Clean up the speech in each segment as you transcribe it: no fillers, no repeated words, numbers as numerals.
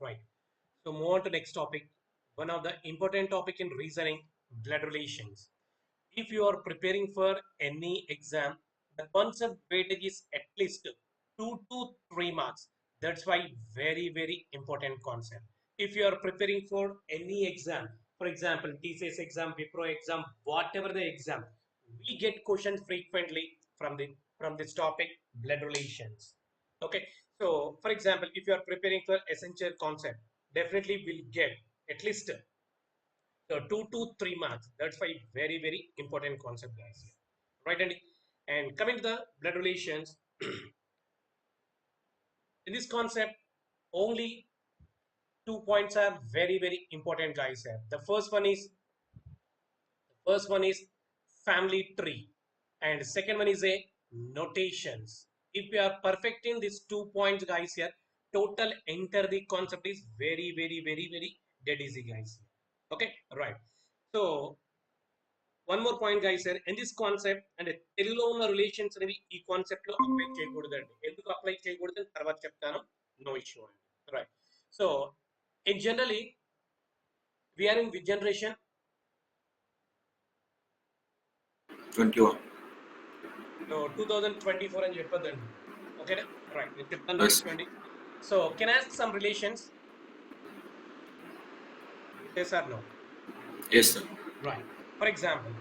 Right. So move on to next topic. One of the important topic in reasoning, blood relations. If you are preparing for any exam, the concept weightage is at least 2 to 3 marks. That's why very important concept. If you are preparing for any exam, for example, TCS exam, Wipro exam, whatever the exam, we get questions frequently from this topic, blood relations. Okay, so for example, if you are preparing for essential concept, definitely will get at least 2 to 3 marks. That's why very important concept, guys. Right, and coming to the blood relations, in this concept, only 2 points are very important, guys. Here, the first one is family tree, and second one is a notations. If you are perfecting these 2 points, guys, here, total enter the concept is very dead easy, guys. Okay, right. So one more point, guys, here in this concept and తెలుగులో ఉన్న relations అనేవి ఈ concept లో apply చేయకూడదండి. ఎందుకు apply చేయకూడదని తర్వాత చెప్తాను. నో ఇష్యూ అండి. Right. So in generally we are in with generation 21. 2024 అని చెప్పొద్దండి. ఓకేనా? రైట్, నేను చెప్తాను. Yes. చూడండి. So can ask some relations? Yes or no? Yes, sir. Right. For example,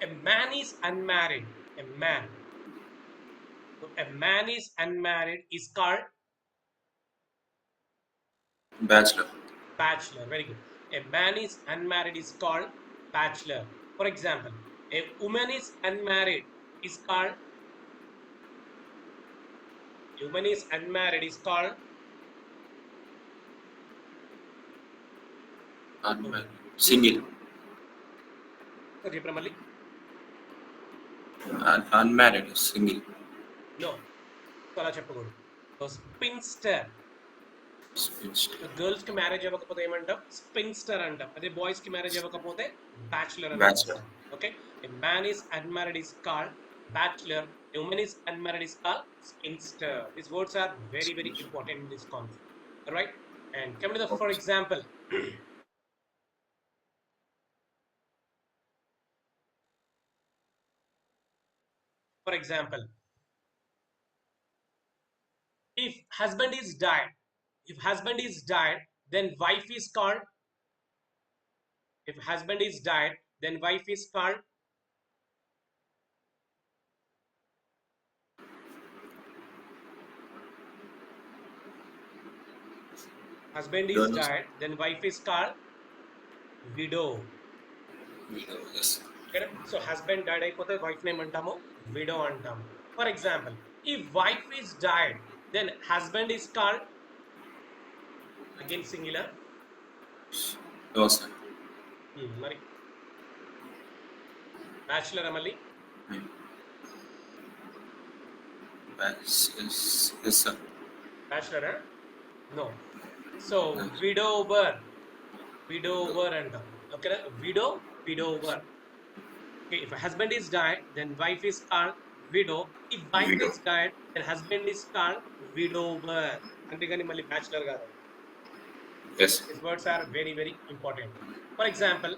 a man is unmarried. A man. So a man is unmarried is called Bachelor. bachelor. Very good. A man is unmarried is called bachelor. For example, a woman is unmarried is called Unmarried. Single. sorry, Pramali. Unmarried. Single. No. So అలా చెప్పకూడదు. So spinster. Spinster. Girls కి marriage అవ్వకపోతే ఏమంటాం? Spinster అంటాం. అదే boys కి marriage అవ్వకపోతే bachelor అని Bachelor. Okay. A man is unmarried is called bachelor. A woman is unmarried is called spinster. These words are very important in this concept. All right. And come to the for example. For example, if husband is died, then wife is called. If husband is died, then wife is called. Husband is died, then wife is called widow. Widow. Yes. Okay? So husband died అయిపోతే wife name అంటాము widow అంటాము. For example, if wife is died, then husband is called again singular. No, sir. మరి bachelor మళ్ళీ Yes, sir. Bachelor no. So widower అంటాం. ఓకేనా? Widower. Okay, if a husband is died, then wife is called widow. If wife Widow. is died, then husband is called widower. అంతేగాని మళ్ళీ bachelor కాదు. Yes. These words are very important. For example,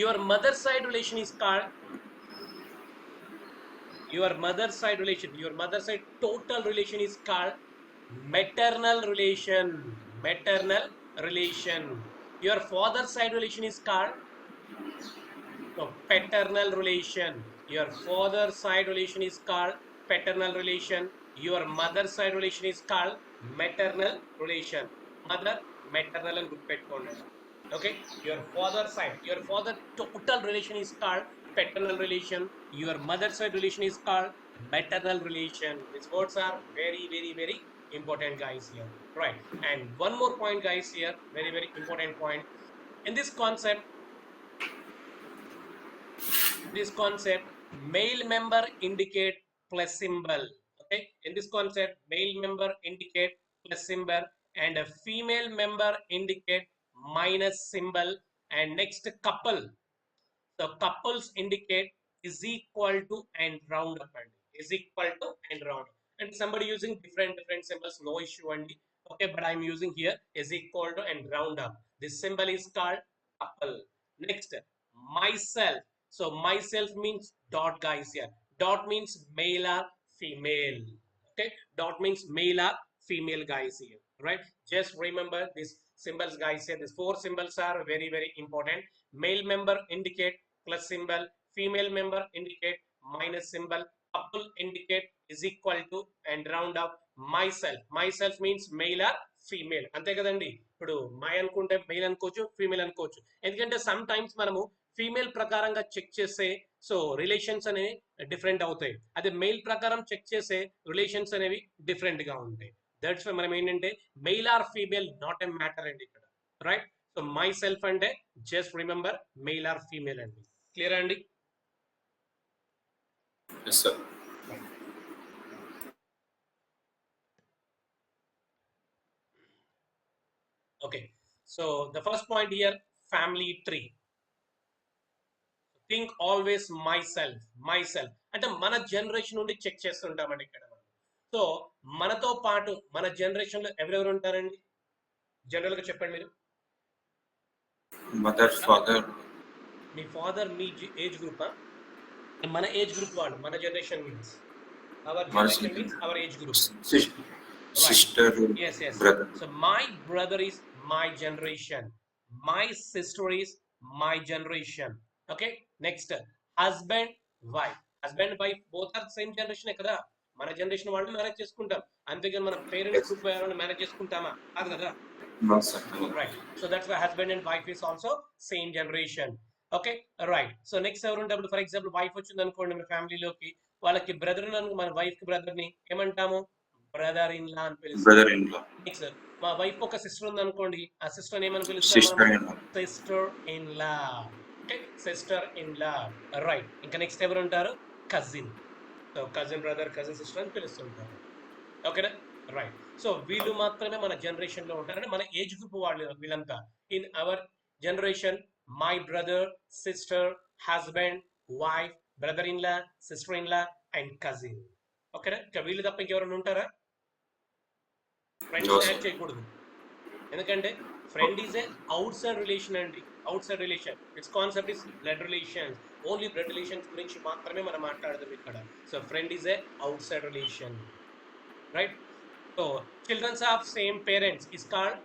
your mother side relation is called your mother side total relation is called maternal relation. Your father side relation is called paternal relation. Your father side relation is called paternal relation. Your mother side relation is called maternal relation. Mother, maternal and good pet corner. Okay, your father total relation is called paternal relation. Your mother side relation is called maternal relation. These words are very important, guys, here. Right. And one more point, guys, here, very important point. In this concept, male member indicate plus symbol. Okay, in this concept, male member indicate plus symbol and a female member indicate minus symbol. And next, couple. So couples indicate is equal to and round up and is equal to and round. And somebody using different symbols, no issue. And Okay, but I'm using here is equal to and round up. This symbol is called couple. Next, myself. So myself means dot, guys. Here dot means male or female. Okay, dot means male or female, guys. Here, right? Just remember these symbols, guys. Here these four symbols are very very important. Male member indicate plus symbol, female member indicate minus symbol, couple indicate is equal to and round up. myself means male or female, అంతే కదండి. ఇప్పుడు my అనుకుంటే mail అనుకోవచ్చు, female అనుకోవచ్చు. ఎందుకంటే some times మనము female ప్రకారంగా check చేస్తే సో రిలేషన్స్ అనేవి డిఫరెంట్ అవుతాయి. అదే మెయిల్ ప్రకారం చెక్ చేసే రిలేషన్స్ అనేవి డిఫరెంట్ గా ఉంటాయి. దట్స్ వై మనం ఏంటంటే mail or female not a matter అండి ఇక్కడ, రైట్? సో మై సెల్ఫ్ అంటే just remember mail or female అండి. క్లియర్ అండి? Yes, sir. Okay, so the first point here, family tree. Think always my self అంటే మన generation నుండి check చేస్తుంటామండి ఇక్కడ మనం. సో మనతో పాటు మన జనరేషన్ లో ఎవరెవరు ఉంటారండి జనరల్ గా చెప్పండి మీరు. Mother, father. మీ ఫాదర్ మీ ఏజ్ గ్రూప్, మన ఏజ్ గ్రూప్ వాళ్ళు, మన generation means hour generation means hour age group. Sister, yes brother. So my brother is my generation, my sister is my generation. Okay, next, husband wife both are same generation కదా. మన generation వాళ్ళు marriage చేసుకుంటాం, అంతేగాని మన parents group వాళ్ళని marriage చేసుకుంటామా? కాదు కదా. No, sir. Right, so that's why husband and wife is also same generation. Okay, right. So next ఎవరు ఉంటారు? ఫర్ ఎగ్జాంపుల్ వైఫ్ వచ్చింది అనుకోండి మన ఫ్యామిలీలోకి, వాళ్ళకి బ్రదర్ మన వైఫ్ కి బ్రదర్ ని ఏమంటాము? బ్రదర్ ఇన్ లా అని పిలుస్తాం. Brother in law. నెక్స్ట్ మా వైఫ్ ఒక సిస్టర్ ఉంది అనుకోండి, ఆ సిస్టర్ ఏమని Sister పిలుస్తాం? in law. Sister in law. Okay, sister in law. Right. ఇంకా నెక్స్ట్ ఎవరు ఉంటారు? Cousin. So cousin brother, cousin sister అని పిలుస్తుంటారు. ఓకేనా? రైట్. సో వీళ్ళు మాత్రమే మన జనరేషన్ లో ఉంటారు, అంటే మన ఏజ్ గ్రూప్ వాళ్ళు వీళ్ళంతా. In our generation my brother, sister, husband, wife, brother in law, sister in law and cousin. ఓకేనా? ఇంకా వీళ్ళు తప్ప ఇంకెవరైనా ఉంటారా? ఫ్రెండ్స్ యాడ్ చేయకూడదు, ఎందుకంటే friend is a outside relation అండి. Outside relation, it's concept is blood relations. Only blood relations గురించి మాత్రమే మనం మాట్లాడదాం ఇక్కడ. So friend is a outside relation, right? So childrens of same parents is called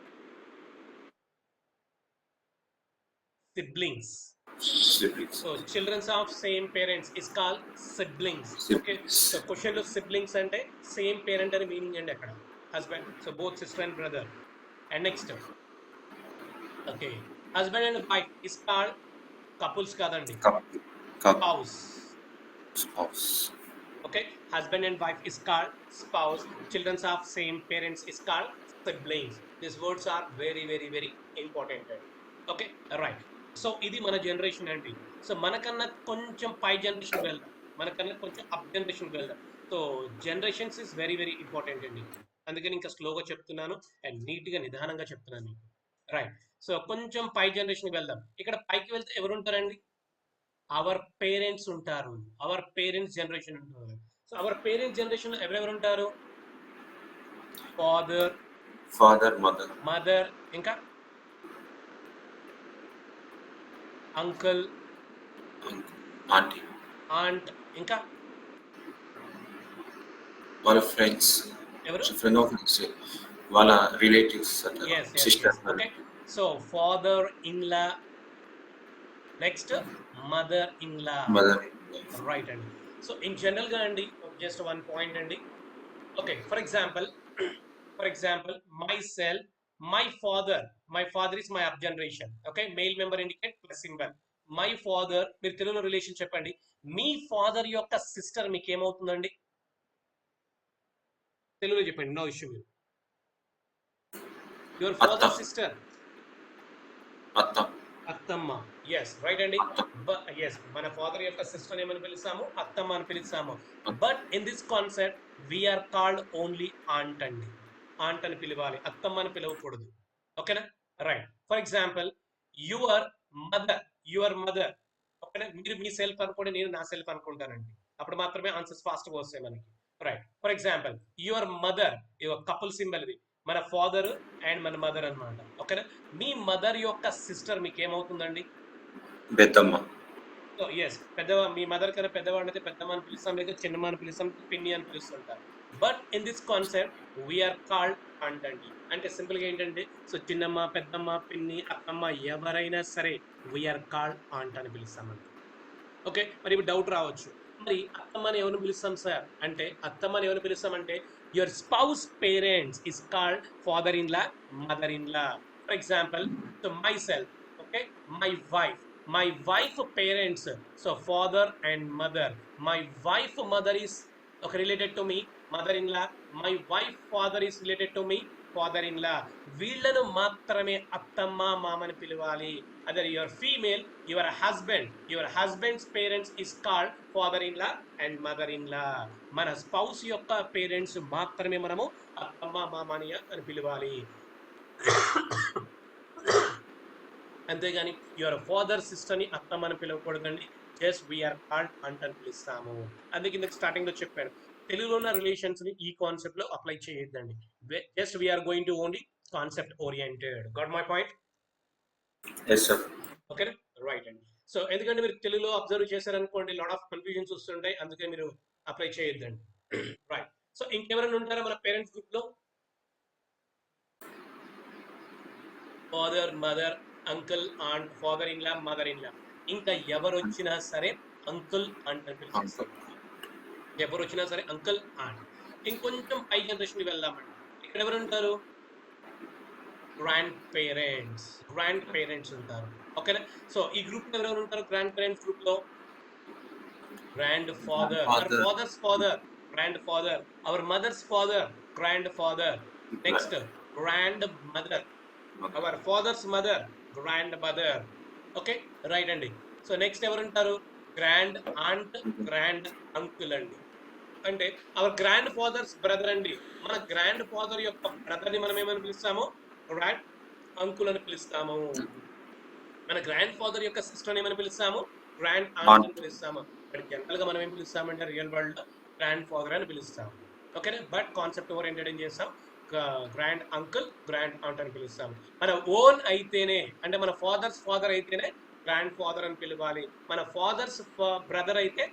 siblings. So children of same parents is called siblings. Okay, so question lo siblings ante same parent ani meaning andi akkada husband, so both sister and brother. And next, okay, husband and wife is called couples kadandi, spouse. Okay, husband and wife is called spouse. Children of same parents is called siblings. These words are very very very important. Okay, right. So ఇది మన generation అండి. So మనకన్నా కొంచెం పై generation వెళ్దాం, మనకన్నా కొంచెం up జనరేషన్కి వెళ్దాం. So generations is very very important అండి, అందుకని ఇంకా స్లోగా చెప్తున్నాను అండ్ నీట్గా నిదానంగా చెప్తున్నాను మీకు. రైట్. సో కొంచెం పై జనరేషన్కి వెళ్దాం. ఇక్కడ పైకి వెళ్తే ఎవరు ఉంటారండి? అవర్ పేరెంట్స్ ఉంటారు, అవర్ పేరెంట్స్ జనరేషన్ ఉంటారు. సో అవర్ పేరెంట్స్ జనరేషన్ ఎవరెవరు ఉంటారు? ఫాదర్, మదర్, ఇంకా అంకుల్, ఆంట్, ఇంకా వాళ్ళ ఫ్రెండ్స్, ఎవరు? ఫ్రెండ్ ఆఫ్ వాళ్ళ relatives, sister. Okay, so father in law, next mother in law. Right అండి. సో ఇన్ జనరల్ గా అండి జస్ట్ వన్ పాయింట్ అండి. Okay, for example my self, my father is my up generation. Okay, male member indicate plus symbol. My father, మీరు తెలుగులో relation చెప్పండి. మీ father యొక్క sister మీకు ఏమవుతుందండి? తెలుగులో చెప్పండి, నో ఇష్యూ. మీరు యువర్ ఫాదర్ సిస్టర్ అత్తమ్మ. ఎస్, రైట్ అండి. ఎస్, మన ఫాదర్ యొక్క సిస్టర్ ఏమని పిలుస్తాము? అత్తమ్మ అని పిలుస్తాము. But in this concept we are called only aunt అండి. ఆంట్ అని పిలవాలి, అత్తమ్మ అని పిలవకూడదు. ఓకేనా? Right. For example your mother. ఓకేనా? మీరు మీ సెల్ఫ్ అనుకోండి, నేను నా సెల్ఫ్ అనుకుంటానండి, అప్పుడు మాత్రమే ఆన్సర్స్ ఫాస్ట్ గా వస్తాయి మనకి. Right. For example your mother, your couple symbol ఇది. మన ఫాదర్ అండ్ మన మదర్ అన్నమాట. ఓకేనా? మీ మదర్ యొక్క సిస్టర్ మీకు ఏమవుతుందండి? పెద్దమ్మ. సో ఎస్, మీ మదర్ కన్నా పెద్దవాడిని అయితే పెద్దమ్మ అని పిలుస్తాం, లేదా చిన్నమ్మ అని పిలుస్తాం, పిన్ని అని పిలుస్తుంటారు. But in this concept we are called aunt అండి. అంటే సింపుల్ గా ఏంటంటే, సో చిన్నమ్మ, పెద్దమ్మ, పిన్ని, అత్తమ్మ ఎవరైనా సరే వీఆర్ కాల్డ్ ఆంట్ అని పిలుస్తామండి. ఓకే, మరి ఇప్పుడు డౌట్ రావచ్చు, మరి అత్తమ్మని ఎవరిని పిలుస్తాం సార్ అంటే, అత్తమ్మని ఎవరిని పిలుస్తామంటే your spouse parents is called father in law, mother in law. For example, so my self, okay, my wife parents, so father and mother. My wife mother is related to me, mother in law. My wife father is related to me, father in law. వీళ్ళను మాత్రమే అత్తమ్మ, మామని పిలవాలి. అదే your female, your husband's parents is called father in law and mother in law. మన spouse యొక్క parents మాత్రమే మనము అత్తమ్మ, మామని అని పిలవాలి. అంతేగాని యువర్ ఫాదర్ సిస్టర్ని అత్తమ్మని పిలవకూడదండి. జస్ట్ వీఆర్ కాల్డ్ అంట్ అని పిలుస్తాము. అందుకే ఇందుకు స్టార్టింగ్ లో చెప్పాను, తెలుగులో ఉన్న రిలేషన్స్ ని ఈ కాన్సెప్ట్ లో అప్లై చేయొద్దండి. Just we are going to only concept oriented. Got my point? Yes sir. Okay, right అండి. సో ఎందుకంటే మీరు తెలుగులో అబ్జర్వ్ చేశారనుకోండి, లాట్ ఆఫ్ కన్ఫ్యూజన్స్ వస్తుంటాయి, అందుకే మీరు అప్లై చేయొద్దండి. రైట్. సో ఇంకెవరైనా ఉంటారా మన పేరెంట్స్ గ్రూప్ లో? Father, mother, uncle, aunt, father in law, mother in law. ఇంకా ఎవరు వచ్చినా సరే అంకుల్ ఆంట్ అని పిలిచేస్తారు. ఎవరు వచ్చినా సరే అంకుల్ ఆంట్. ఇంకొంచెం పై జనరేషన్ వెళ్దామండి. ఇక్కడ ఎవరు ఉంటారు? గ్రాండ్ పేరెంట్స్ ఉంటారు. ఓకేనా? సో ఈ గ్రూప్ లో ఎవరెవరు ఉంటారు? గ్రాండ్ పేరెంట్స్ గ్రూప్ లో grandfather, our father's father, grandfather, our mother's father, grandfather. Next grandmother, our father's mother, grandmother. Okay, right అండి. సో నెక్స్ట్ ఎవరు ఉంటారు? గ్రాండ్ ఆంట్, గ్రాండ్ అంకుల్ అండి. అంటే hour grand fathers brother అండి. మన grand father యొక్క brother ని మనం ఏమని పిలుస్తాము? గ్రాండ్ అంకుల్ అని పిలుస్తాము. మన గ్రాండ్ ఫాదర్ యొక్క సిస్టర్ ఏమని పిలుస్తాము? గ్రాండ్ ఆంట్ అని పిలుస్తాము. బట్ జనరల్ గా మనం ఏం పిలుస్తామంటే రియల్ వరల్డ్ లో గ్రాండ్ ఫాదర్ అని పిలుస్తాము. ఓకేనా? బట్ కాన్సెప్ట్ ఓరియంటెడ్ ఏం చేస్తాం? గ్రాండ్ అంకుల్, గ్రాండ్ ఆంట్ అని పిలుస్తాము. మన ఓన్ అయితేనే, అంటే మన ఫాదర్స్ ఫాదర్ అయితేనే గ్రాండ్ ఫాదర్ అని పిలవాలి. మన ఫాదర్స్ బ్రదర్ అయితే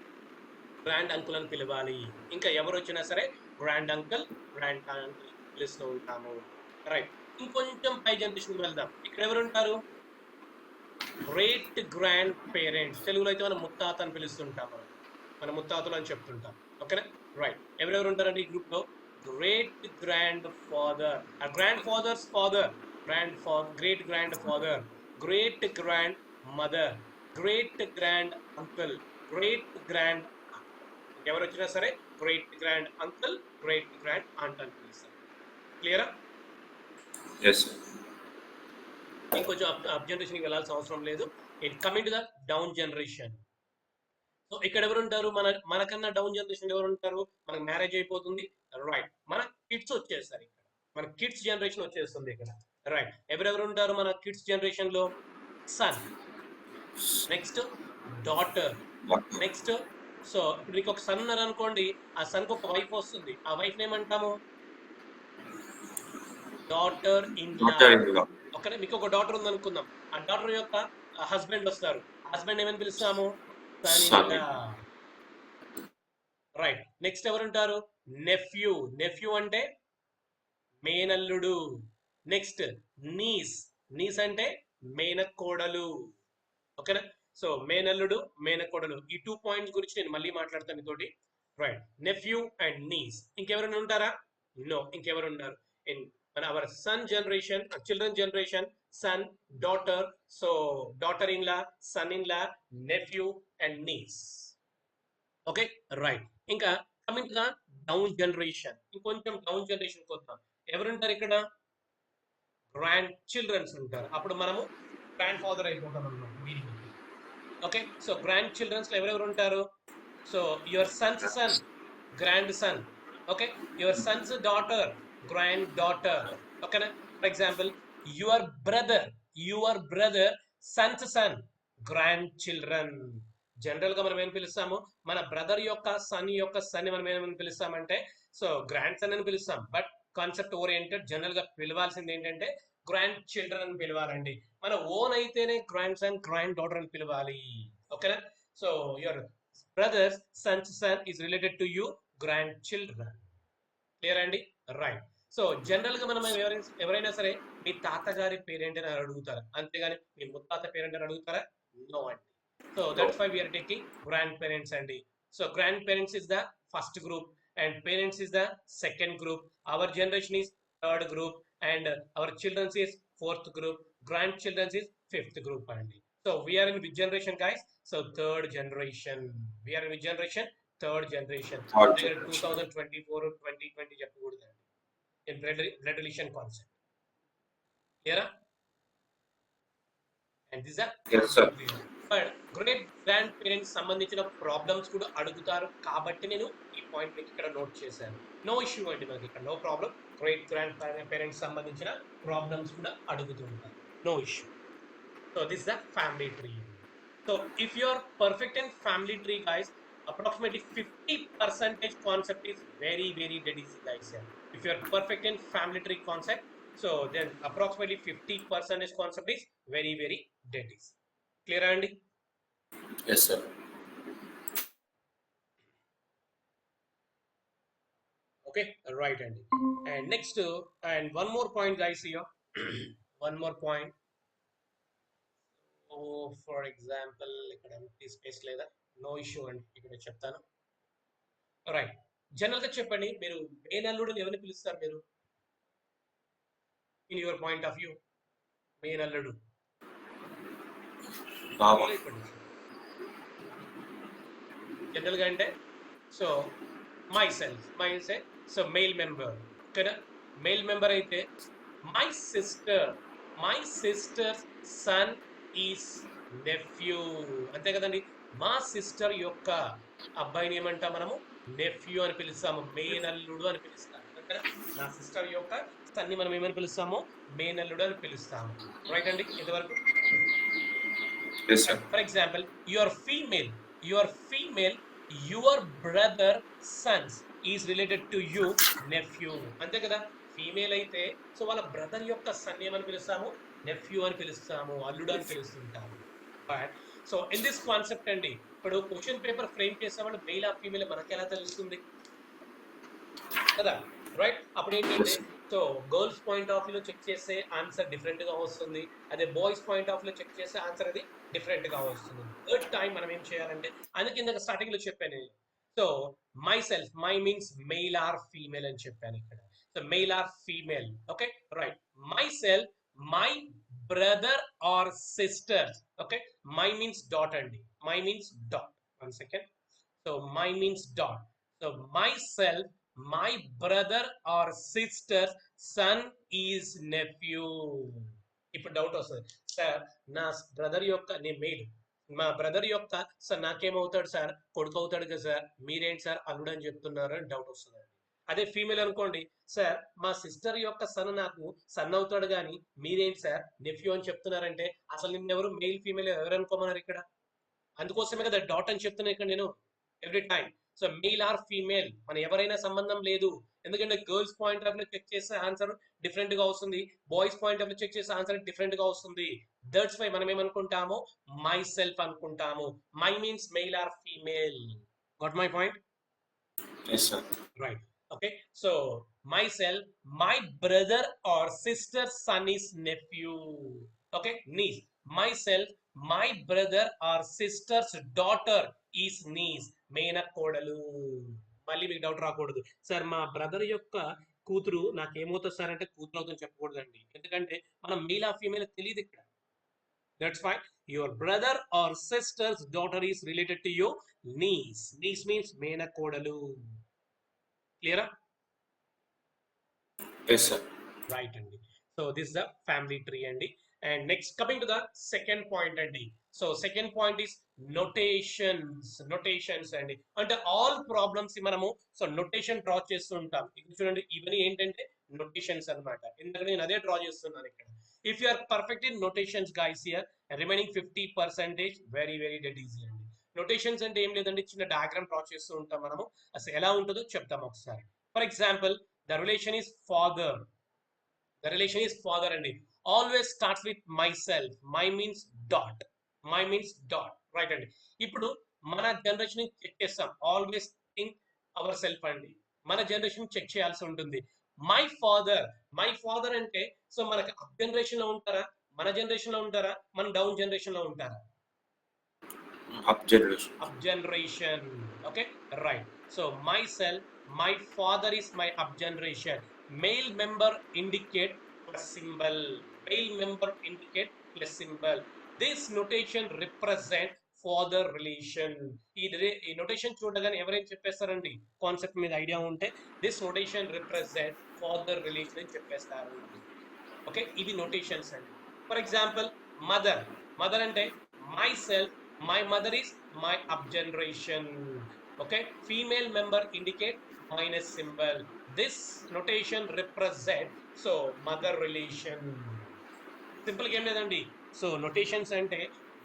గ్రాండ్ అంకుల్ అని పిలవాలి. ఇంకా ఎవరు వచ్చినా సరే గ్రాండ్ అంకుల్, గ్రాండ్ ఆంట్ పిలుస్తూ ఉంటాము. రైట్. ఇంకొంచెం పై జనరేషన్ వెళ్దాం. ఇక్కడ ఎవరు ఉంటారు? Great grand parents. తెలుగులో అయితే మనం ముత్తాత అని పిలుస్తుంటాం, మన ముత్తాతలు అని చెప్తుంటాం. ఓకేనా? రైట్. ఎవరెవరు ఉంటారండి ఈ గ్రూప్ లో? Great grand father, grand fathers father, great grand father, great grand mother, great grand uncle, great grand. ఎవరు వచ్చినా సరే great grand uncle, great grand aunt అని పిలుస్తారు. క్లియరా? ఇంకొంచెం అప్ జనరేషన్ వెళ్ళాల్సిన అవసరం లేదు. Coming to the down generation. So ఇక్కడ ఎవరు ఉంటారు? మనకన్నా డౌన్ జనరేషన్ ఎవరు ఉంటారు? మనకు మ్యారేజ్ అయిపోతుంది, రైట్. మన కిడ్స్ వచ్చేస్తారు. ఇక్కడ మన కిడ్స్ జనరేషన్ వచ్చేస్తుంది ఇక్కడ, రైట్. ఎవరెవరు ఉంటారు మన కిడ్స్ జనరేషన్ లో? Son, next daughter, next. So ఇప్పుడు మీకు ఒక సన్ ఉన్నారు అనుకోండి, ఆ సన్ కు ఒక వైఫ్ వస్తుంది. ఆ వైఫ్ ఏమంటాము? Daughter in law. ఓకే, మీకు ఒక డాటర్ ఉంది అనుకుందాం. ఆ డాటర్ యొక్క హస్బెండ్ వస్తారు. హస్బెండ్ ఏమని పిలుస్తాము? Son in law. Right. Next ఎవరు ఉంటారు? నెఫ్యూ అంటే మేనల్లుడు. నెక్స్ట్ నీస్ అంటే మేనకోడలు. ఓకేనా? సో మేనల్లుడు, మేనకోడలు, ఈ 2 పాయింట్స్ గురించి నేను మళ్ళీ మాట్లాడతాను మీతోటి. రైట్. Nephew and niece. ఇంకెవరైనా ఉంటారా? నో, ఇంకెవరు ఉన్నారు? మన our son generation, children generation, son, daughter. So daughter in law, son in law, nephew and niece. Okay, right. ఇంకా coming to the down generation. ఇంకొంచెం డౌన్ జనరేషన్ వద్దాం. ఎవరుంటారు ఇక్కడ? గ్రాండ్ చిల్డ్రన్స్ ఉంటారు. అప్పుడు మనము గ్రాండ్ ఫాదర్ అయిపోతాం అన్నమాట వీరికి. ఓకే, సో గ్రాండ్ చిల్డ్రన్స్ లో ఎవరెవరు ఉంటారు? So your son's son, grand son. Okay, your son's daughter, grand daughter. ఓకేనా? For example, your brother son's son, grand children. General గా మనం ఏం పిలుస్తాము? మన బ్రదర్ యొక్క సన్ మనం ఏమని పిలుస్తామంటే, సో గ్రాండ్ సన్ అని పిలుస్తాం. But concept oriented. జనరల్ గా పిలవాల్సింది ఏంటంటే గ్రాండ్ చిల్డ్రన్ అని పిలవాలండి. మన ఓన్ అయితేనే గ్రాండ్ సన్ గ్రాండ్ డాటర్ అని పిలవాలి. ఓకేనా? So your brother's son is related to you grandchildren. Clear అండి? రైట్. సో జనరల్ గా మనం ఎవరైనా సరే మీ తాతగారి పేరెంట్ అని అడుగుతారా, అంతేగాని మీ ముత్తాత పేరెంట్ అని అడుగుతారా? నో అండి. So that's why we are taking grand parents అండి. So grand parents is the first group and parents is the second group. Our generation is third group and our children is fourth group. Grandchildren is fifth group అండి. So we are in which generation guys? So third generation. We are in which generation? Third generation. Third దగ్గర generation. 2024 2020 చెప్పకూడదండి in blood relation concept. Clear? And this is a Yes, sir. But great grandparents సంబంధించిన problems కూడా అడుగుతారు కాబట్టి నేను ఈ point మీకు ఇక్కడ note చేశాను. నో ఇష్యూ అండి, మనకి ఇక్కడ no problem. Great grandparents సంబంధించిన ప్రాబ్లమ్స్ కూడా అడుగుతుంటారు. No issue. So this the family tree. So if you are perfect in family tree guys, approximately 50% concept is very dead easy guys. If you are perfect in family tree concept, so then approximately 50% concept is very dead easy. Clear అండి? Yes, sir. Okay, right అండి. And next and one more point guys here. One more point. So for example ఇక్కడ empty space లేదా, no issue అండి, ఇక్కడ చెప్తాను. Right. General గా చెప్పండి, మీరు మేనల్లుడిని ఎవరిని పిలుస్తారు మీరు? In your point of view మేనల్లుడు Mama. జనరల్ గా అంటే so my self so mail member కదా. మెయిల్ మెంబర్ అయితే my sister son is nephew, అంతే కదండి. మా సిస్టర్ యొక్క అబ్బాయిని ఏమంటా మనము నెఫ్యూ అని పిలుస్తాము, మేనల్లుడు అని పిలుస్తాము. నా సిస్టర్ యొక్క సన్ని మనం ఏమని పిలుస్తాము? మేనల్లుడు అని పిలుస్తాము. రైట్ అండి, ఇంతవరకు. Yes, sir. For example, your female, your brother sons is related to you nephew, అంతే కదా. ఫీమేల్ అయితే సో వాళ్ళ బ్రదర్ యొక్క సన్ ఏమని పిలుస్తాము? నెఫ్యూ అని పిలుస్తాము, అల్లుడు అని పిలుస్తుంటాము. But so in this concept అండి, ఇప్పుడు క్వశ్చన్ పేపర్ ఫ్రేమ్ చేసేవాళ్ళు మెయిల్ ఆ ఫీమేల్ మనకి ఎలా తెలుస్తుంది కదా, రైట్? అప్పుడు ఏంటంటే సో గర్ల్స్ పాయింట్ ఆఫ్ వ్యూలో చెక్ చేస్తే ఆన్సర్ డిఫరెంట్ గా వస్తుంది, అదే బాయ్స్ పాయింట్ ఆఫ్ వ్యూలో చెక్ చేస్తే ఆన్సర్ అది డిఫరెంట్ గా వస్తుంది. థర్డ్ టైం మనం ఏం చేయాలంటే, అందుకే ఇందాక స్టార్టింగ్ లో చెప్పాను నేను. So my self, my means male or female అని చెప్పాను ఇక్కడ. So male or female, okay right. My self, my brother or sisters, okay. My means dot అండి, my means dot. 1 second. So my means dot. So my self, my brother or sister son is nephew. ఇప్పుడు doubt వస్తుంది, sir నా brother యొక్క నేను mail, మా brother యొక్క sir నాకేమవుతాడు sir? కొడుకు అవుతాడు కదా సార్, మీరేంటి సార్ అల్లుడు అని చెప్తున్నారు అని డౌట్ వస్తుంది. అదే ఫీమేల్ అనుకోండి, సార్ మా సిస్టర్ యొక్క సన్ నాకు సన్ అవుతాడు కానీ మీరేంటి సార్ నెఫ్యూ అని చెప్తున్నారంటే అసలు నిన్నెవరు మెయిల్ ఫీమేల్ ఎవరు అనుకోమన్నారు ఇక్కడ? అందుకోసమే కదా డాట్ అని చెప్తున్నా ఇక్కడ నేను every time. So male or female మన ఎవరైనా సంబంధం లేదు, ఎందుకంటే girls point of view check చేస్తే ఆన్సర్ డిఫరెంట్ గా వస్తుంది, boys point of view check చేస్తే ఆన్సర్ డిఫరెంట్ గా వస్తుంది. దట్స్ వై మనం ఏమనుకుంటాము? మై సెల్ఫ్ అనుకుంటాము. My means male or female. Got my point? Yes, sir. Right. Okay. So my self, my brother or sister son is nephew, okay. Niece. My self, my brother or sister's daughter is niece, మేనకోడలు. మళ్ళీ మీకు doubt రాకూడదు, sir మా brother యొక్క కూతురు నాకేమవుతుంది sir అంటే కూతురు అవుతుంది చెప్పకూడదండి, ఎందుకంటే మనం మెయిల్ ఆ ఫీమేల్ తెలియదు ఇక్కడ. That's why your brother or sister's daughter is related to your niece. Niece means మేనకోడలు. క్లియరా? Yes, sir. రైట్ అండి. So this the family tree అండి. And next coming to the second point అండి. So second point is notations అండి. అంటే all problems మనము so notation draw చేస్తూ ఉంటాం. ఇక్కడ చూడండి, ఇవన్నీ ఏంటంటే నొటేషన్స్ అన్నమాట. ఎందుకంటే నేను అదే డ్రా చేస్తున్నాను ఇక్కడ. If you are perfect in notations guys here, remaining 50% very dead easy అండి. నొటేషన్స్ అంటే ఏం లేదండి, చిన్న డయాగ్రామ్ డ్రా చేస్తూ ఉంటాం మనము. అసలు ఎలా ఉంటుందో చెప్తాం ఒకసారి. For example, The relation is father. The relation is father అండి. Always starts with myself. My means dot. My means dot. Right అండి. ఇప్పుడు మన జనరేషన్ చెక్ చేస్తాం. ఆల్వేస్ థింక్ అవర్ సెల్ఫ్ అండి. మన జనరేషన్ చెక్ చేయాల్సి ఉంటుంది. My father. మై ఫాదర్ అంటే సో మనకి అప్ జనరేషన్ లో ఉంటారా, మన జనరేషన్ లో ఉంటారా, మన డౌన్ జనరేషన్ లో ఉంటారా? Up generation. Up generation. Okay, right. So myself, my father is my up generation. Male member indicate plus symbol. Male member indicate plus symbol. This notation represent father relation. ఈ notation చూడగానే ఎవరైనా చెప్పేస్తారండి, concept మీద idea ఉంటే this notation represent father relation అని చెప్పేస్తారు. Okay, ఇవి notations అండి. For example mother. Mother అంటే my self, my mother is my up generation. Okay, female member indicate minus symbol. This notation represent so mother relation. Simple గా ఏం లేదండి. So notations అంటే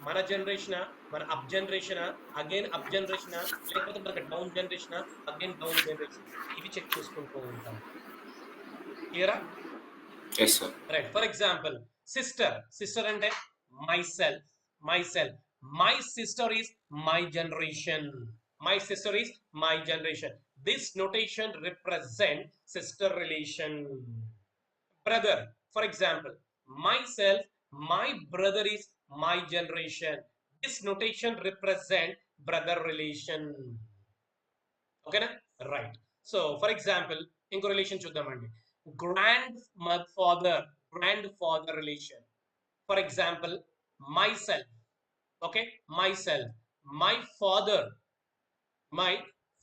మన జనరేషన్, మన up generation, again up generation, లేకపోతే మనకి down generation, again down generation, ఇవి check చేసుకుంటూ ఉంటాం. క్లియరా? Yes, sir. Right. For example sister. Sister అంటే my self. My self. My sister is my generation. My sister is my generation. This notation represent sister relation. Brother. For example, myself, my brother is my generation. This notation represent brother relation. Okay na? Right. So for example, inko relation చూద్దామండి. Grandfather. Grandfather relation. For example, myself. Okay, myself, my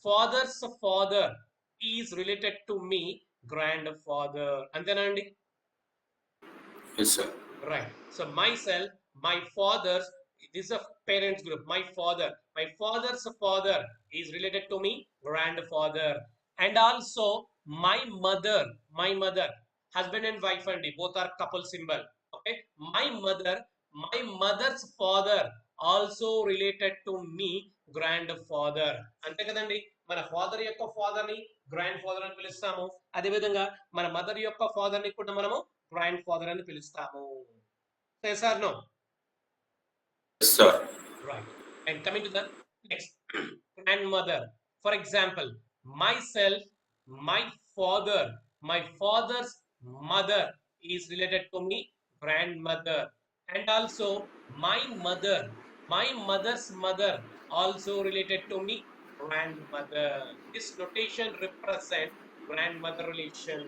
father's father is related to me, grandfather. Antenandi? Yes, sir. Right. So myself, my father's, this is a parents group. My father's father is related to me, grandfather. And also my mother, husband and wife and both are couple symbol. Okay, my mother's father also related to me, grandfather. అంతే కదండి, మన father యొక్క father ని grand father అని పిలుస్తాము. అదే విధంగా మన మదర్ యొక్క ఫాదర్ ని కూడా మనము గ్రాండ్ ఫాదర్ అని పిలుస్తాము. Yes or no? Yes, sir. Right. And coming to the next, grandmother. For example, myself, my father's mother is related to me, grandmother. And also my mother's mother also related to me, grandmother. This notation represent grandmother relation.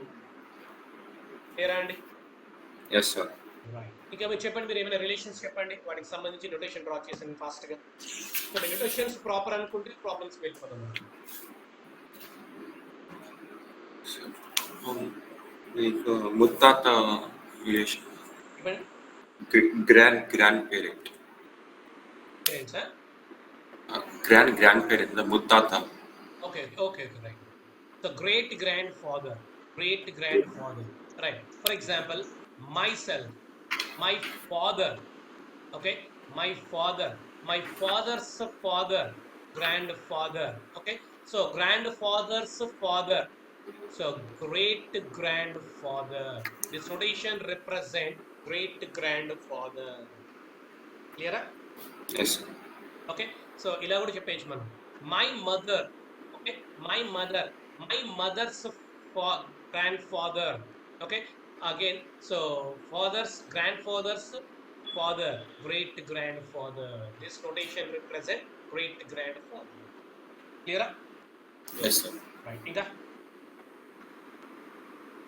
Clear అండి? Yes, sir. Right. ఇంకా మీరు చెప్పండి, మీరు ఏమైనా relations చెప్పండి, వాటికి సంబంధించి notation draw చేసాను ఫాస్ట్ గా. సో నోటేషన్స్ ప్రాపర్ అనుకుంటే ప్రాబ్లమ్స్ వెళ్ళిపోతాం. మీకు ముత్తాత రిలేషన్. Grand parent. పేరెంట్సా? గ్రాండ్ పేరెంట్, ముత్తాత. Okay right. So great grand father. Right. For example myself, my father. Okay, my father's father, grandfather. Okay, so grandfather's father, so great grandfather. This notation represent great grandfather. Clear? Yes. Okay, so ఇలా కూడా చెప్పేయచ్చు మనం. My mother. Okay, my mother's grandfather. Okay, again, so grandfather's father, great grandfather. This notation represent great grandfather. Clear? Yes, sir. Right. ఇంకా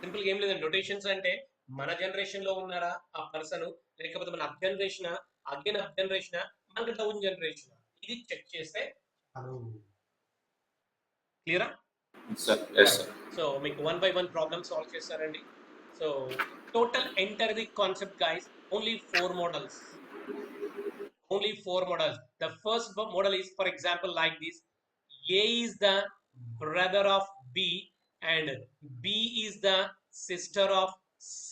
simple గా ఏం లేదండి. Notations అంటే మన generation లో ఉన్నారా ఆ పర్సన్, లేకపోతే మన up generation, again up generation, మనకి డౌన్ జనరేషన్, ఇది చెక్ చేస్తే క్లియరా? Yes, sir. సో మీకు 1 by 1 ప్రాబ్లమ్ సాల్వ్ చేస్తారండి. So total enter the concept guys, only 4 models. The first model is, for example, like this: A is the brother of B and B is the sister of C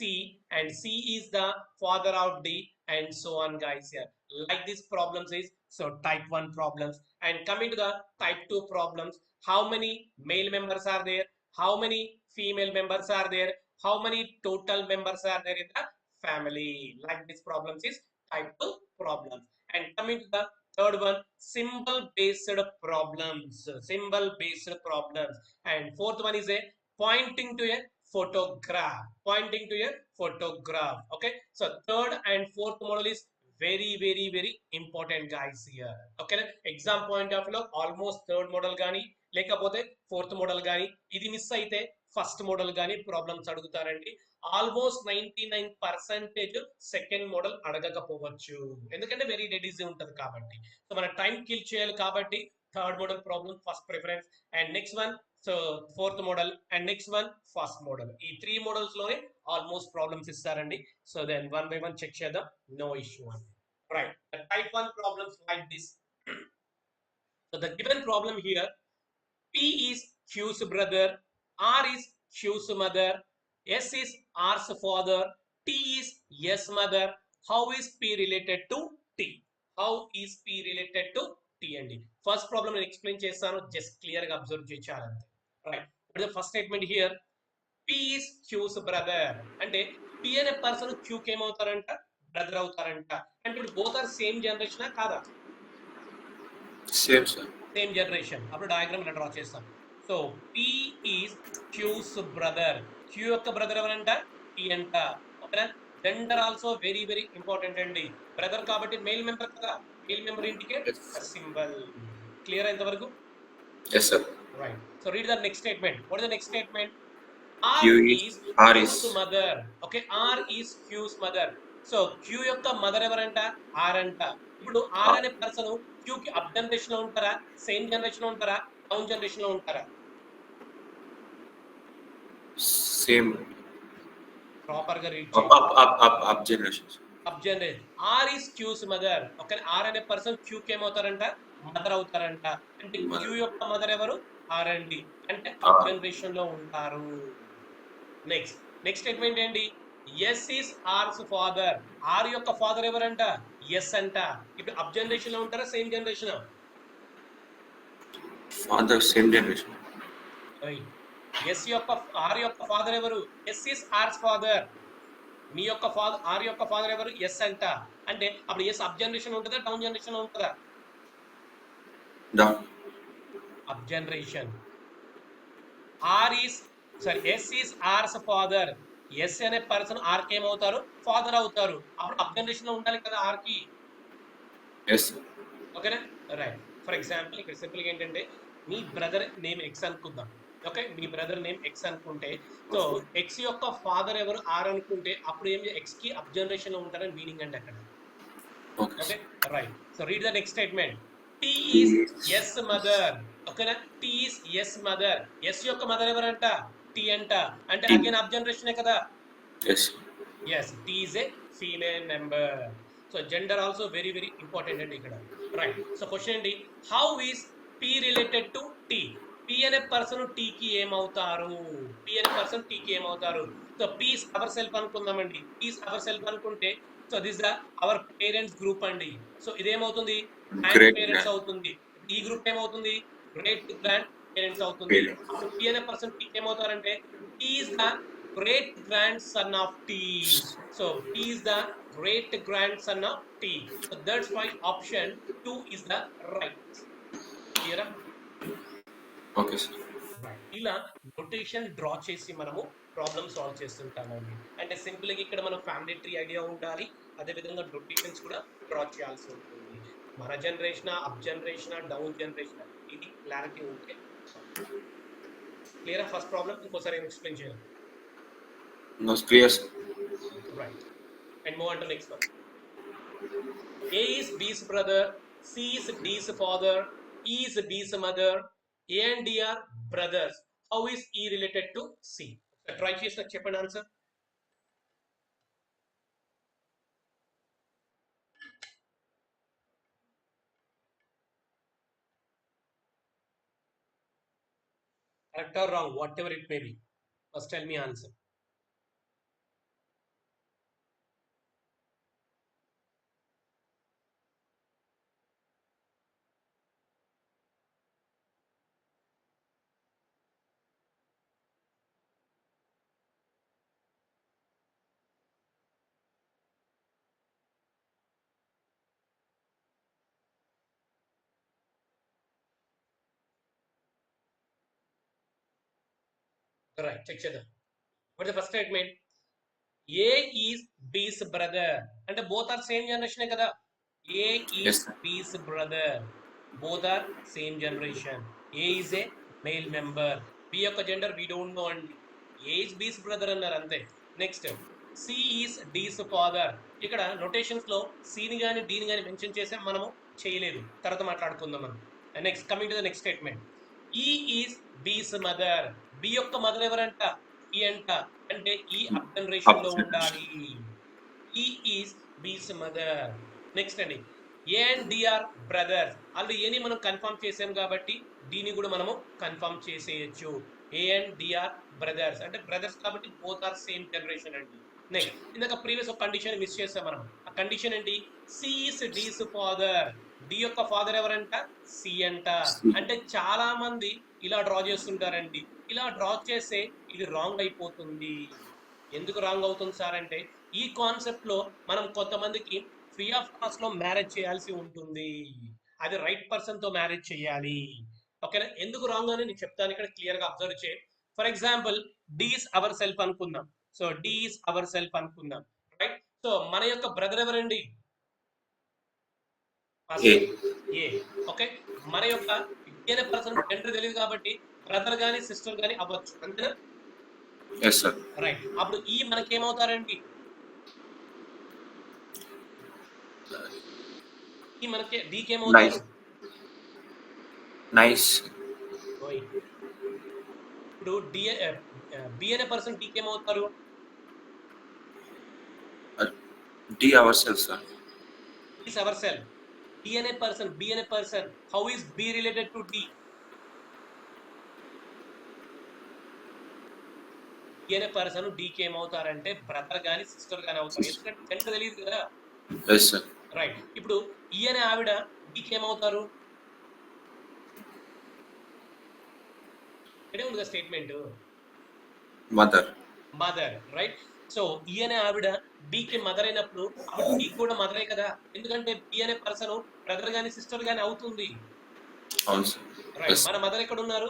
and C is the father of D, and so on guys. Here like this problems is so type 1 problems. And coming to the type 2 problems, how many male members are there, How many female members are there? How many total members are there in the family? Like this problems is type 2 problems. And coming to the third one, symbol based problems. Symbol based problems. And fourth one is a pointing to a photograph. Pointing to a photograph. Okay. So third and fourth model is very important guys here. Okay. Exam point of view almost third model gani లేకపోతే fourth model కానీ ఇది miss అయితే first model కానీ problems అడుగుతారండి. Almost 99% second model అడగకపోవచ్చు, ఎందుకంటే very dead easy ఉంటుంది కాబట్టి. So మన టైం కిల్ చేయాలి కాబట్టి third model problem first preference, and next one so fourth model, and next one first model. ఈ 3 మోడల్స్ లోనే ఆల్మోస్ట్ ప్రాబ్లమ్స్ ఇస్తారండి. So then one by one check చేద్దాం, no issue అండి. Right, type 1 problems like this. So the given problem here, P is Q's brother, R is Q's mother, S is R's father, T is S mother. How is P related to T? How is P related to T అండి. First problem నేను explain చేస్తాను, just clear గా observe చేయాలంతే. Right, the first statement here, P is Q's brother అంటే P అనే person Q కి ఏమవుతారంట, brother అవుతారంట. అంటే ఇప్పుడు బోత్ ఆర్ సేమ్ జనరేషనా కాదా? Same sir, same generation. అప్పుడు డయాగ్రామ్ ఇలా డ్రా చేస్తాం. So P is Q's brother. Q యొక్క బ్రదర్ ఎవరంట, P అంట. ఓకేనా? జెండర్ ఆల్సో వెరీ ఇంపార్టెంట్ అండి. బ్రదర్ కాబట్టి మేల్ మెంబర్ కదా, male member indicate symbol. Clear ఇంతవరకు? yes sir. Right, so read the next statement. What is the next statement? Q is Q's mother. Okay, R is Q's mother. So Q యొక్క mother ఎవరంట, R అంట. ఇప్పుడు R అనే person Q కి up generation లో ఉంటారా, same generation లో ఉంటారా, డౌన్ జనరేషన్ లో ఉంటారా? సేమ్, ప్రాపర్ గా read up generation. Up generation. R is Q's mother. Okay, R అనే పర్సన్ Q కి ఏమవుతారంట, మదర్ అవుతారంట. అంటే Q యొక్క మదర్ ఎవరు, R అండి. అంటే అప్ జనరేషన్ లో ఉంటారు. నెక్స్ట్ స్టేట్మెంట్ ఏంటి? S is R's father. R యొక్క ఫాదర్ ఎవరంట, S అంట. ఇప్పుడు అప్ జనరేషన్ లో ఉంటారా, same generation? Father same generation. S యొక్క R యొక్క ఫాదర్ ఎవరు, S is R's ఫాదర్. మీ యొక్క ఫాదర్, R యొక్క ఫాదర్ ఎవరు, S అంట. అంటే అప్పుడు S అప్ జనరేషన్ ఉంటుందా, డౌన్ జనరేషన్ ఉంటుందా? Down. Up generation. S is R's father. S అనే పర్సన్ R కి ఏమవుతారు, ఫాదర్ అవుతారు. అప్పుడు అప్ జనరేషన్ లో ఉండాలి కదా R కి. yes ఓకేనా? రైట్. ఫర్ ఎగ్జాంపుల్ ఇక్కడ సింపుల్ గా ఏంటంటే, మీ బ్రదర్ నేమ్ X అనుకుందాం. ఓకే, మీ బ్రదర్ నేమ్ X అనుకుంటే, సో X యొక్క ఫాదర్ ఎవరు, R అనుకుంటే, అప్పుడు ఏం X కి అప్ జనరేషన్ లో ఉంటారని మీనింగ్ అండి అక్కడ. Okay, right. So read the next statement. T is S mother. ఓకేనా? T is S mother. S యొక్క మదర్ ఎవరంట, T అంట. అంటే అగైన్ అప్ జనరేషన్ కదా. yes, T is a female member. So gender also very important అండి ఇక్కడ. Right, so question ఏంటి, is ఈస్ P related to T? P అనే పర్సన్ T కి ఏమవుతారు, P అనే పర్సన్ T కి ఏమవుతారు? So P is our self అనుకుందామండి. P is అవర్ సెల్ఫ్ అనుకుంటే, so this the our parents group అండి. సో ఇదేమవుతుంది, గ్రాండ్ పేరెంట్స్ అవుతుంది. ఈ గ్రూప్ ఏమవుతుంది, గ్రేట్ గ్రాండ్ పేరెంట్స్ అవుతుంది. అప్పుడు P అనే పర్సన్ T కి ఏమవుతారంటే, T is the great grandson of T. So T is the great grandson of T. So that's why option 2 is the right. Clear? Okay sir. Right. ఇలా notation draw చేసి మనము problem solve చేస్తుంటామండి. అంటే simple గా ఇక్కడ మనం family tree idea ఉండాలి, అదే విధంగా నోటేషన్స్ కూడా డ్రా చేయాల్సి ఉంటుంది. మన generation, up generation, down generation, ఇది క్లారిటీ ఉంటే క్లియర్. ఫస్ట్ ప్రాబ్లమ్ ఇంకోసారి ఎక్స్ప్లెయిన్ చేయాలి. No, clear sir. Right. And move on to next one. A is B's brother, C is D's father, E is B's mother, A and D are brothers. How is E related to C? So try చేసి నాకు చెప్పండి answer. Correct or wrong, whatever it may be. First tell me answer. రైట్, check చేద్దాం. What the first statement? A is B's brother అంటే both are same generation కదా. A Yes, is sir. B's brother, both are same generation. A is a male member, B యొక్క gender we don't know అండి. A is B's brother అన్నారు అంతే. Next, C is D's father. ఇక్కడ notations లో సిని గాని డీని గాని మెన్షన్ చేసాం, మనము చేయలేదు, తర్వాత మాట్లాడుకుందాం మనం. Next, coming to the next statement. ఈ ఈస్ బీస్ మదర్, బి యొక్క మదర్ ఎవరంట? ఈ అంట. అంటే ఈ అబ్జనరేషన్ లో Opposite. ఉండాలి. ఈ ఈస్ బీస్ మదర్. నెక్స్ట్ అండి, A and D are brothers. Already ఏని మనం కన్ఫర్మ్ చేసాం కాబట్టి డిని కూడా మనము కన్ఫర్మ్ చేసేయచ్చు. A and D are brothers అంటే బ్రదర్స్ కాబట్టి బోత్ ఆర్ సేమ్ జనరేషన్ అండి. నెక్స్ట్, ఇందాక ప్రీవియస్ ఒక కండిషన్ మిస్ చేసాం మనం. ఆ కండిషన్ ఏంటి? C is D's father, D యొక్క ఫాదర్ ఎవరంట? సి అంట. అంటే చాలా మంది ఇలా డ్రా చేస్తుంటారండి. ఇలా డ్రా చేస్తే ఇది రాంగ్ అయిపోతుంది. ఎందుకు రాంగ్ అవుతుంది సార్ అంటే, ఈ కాన్సెప్ట్ లో మనం కొంతమందికి ఫ్రీ ఆఫ్ కాస్ట్ లో మ్యారేజ్ చేయాల్సి ఉంటుంది. అది రైట్ పర్సన్ తో మ్యారేజ్ చేయాలి. ఓకేనా? ఎందుకు రాంగ్ అని నేను చెప్తాను, ఇక్కడ క్లియర్ గా అబ్జర్వ్ చేయి. For example, D is our self అనుకుందాం. సో డి ఈస్ అవర్ సెల్ఫ్ అనుకుందాం, రైట్? సో మన యొక్క బ్రదర్ ఎవరండి? A. ఏ. ఓకే, మన యొక్క అనే పర్సన్ జెండర్ తెలియదు కాబట్టి బ్రదర్ గాని సిస్టర్ గాని అవ్వచ్చు, అంతేనా? Yes, sir. రైట్. అప్పుడు ఈ మనకేమవుతారండి? ఈ మనకి డీకి ఏమవుతారు? Nice. ఓయ్. ఇప్పుడు డి బి అనే పర్సన్ డీకి ఏమవుతారు? D ourselves, sir. Is our self. D అనే పర్సన్, బి అనే person, how is B related to D? D అనే పర్సన్ డీకి ఏమవుతారంటే బ్రదర్ గాని సిస్టర్ గాని అవుతారు, ఎందుకంటే జెండర్ తెలియదు కదా. Yes, sir. రైట్. ఇప్పుడు ఈ అనే ఆవిడ డీకి ఏమవుతారు? ఇక్కడే ఉంది కదా statement, Mother. Mother, right? So E అనే ఆవిడ బికి మదర్ అయినప్పుడు అప్పుడు డి కూడా మదరే కదా, ఎందుకంటే బి అనే పర్సన్ బ్రదర్ గాని సిస్టర్ గాని అవుతుంది. Also. రైట్. Yes. మన మదర్ ఎక్కడ ఉన్నారు?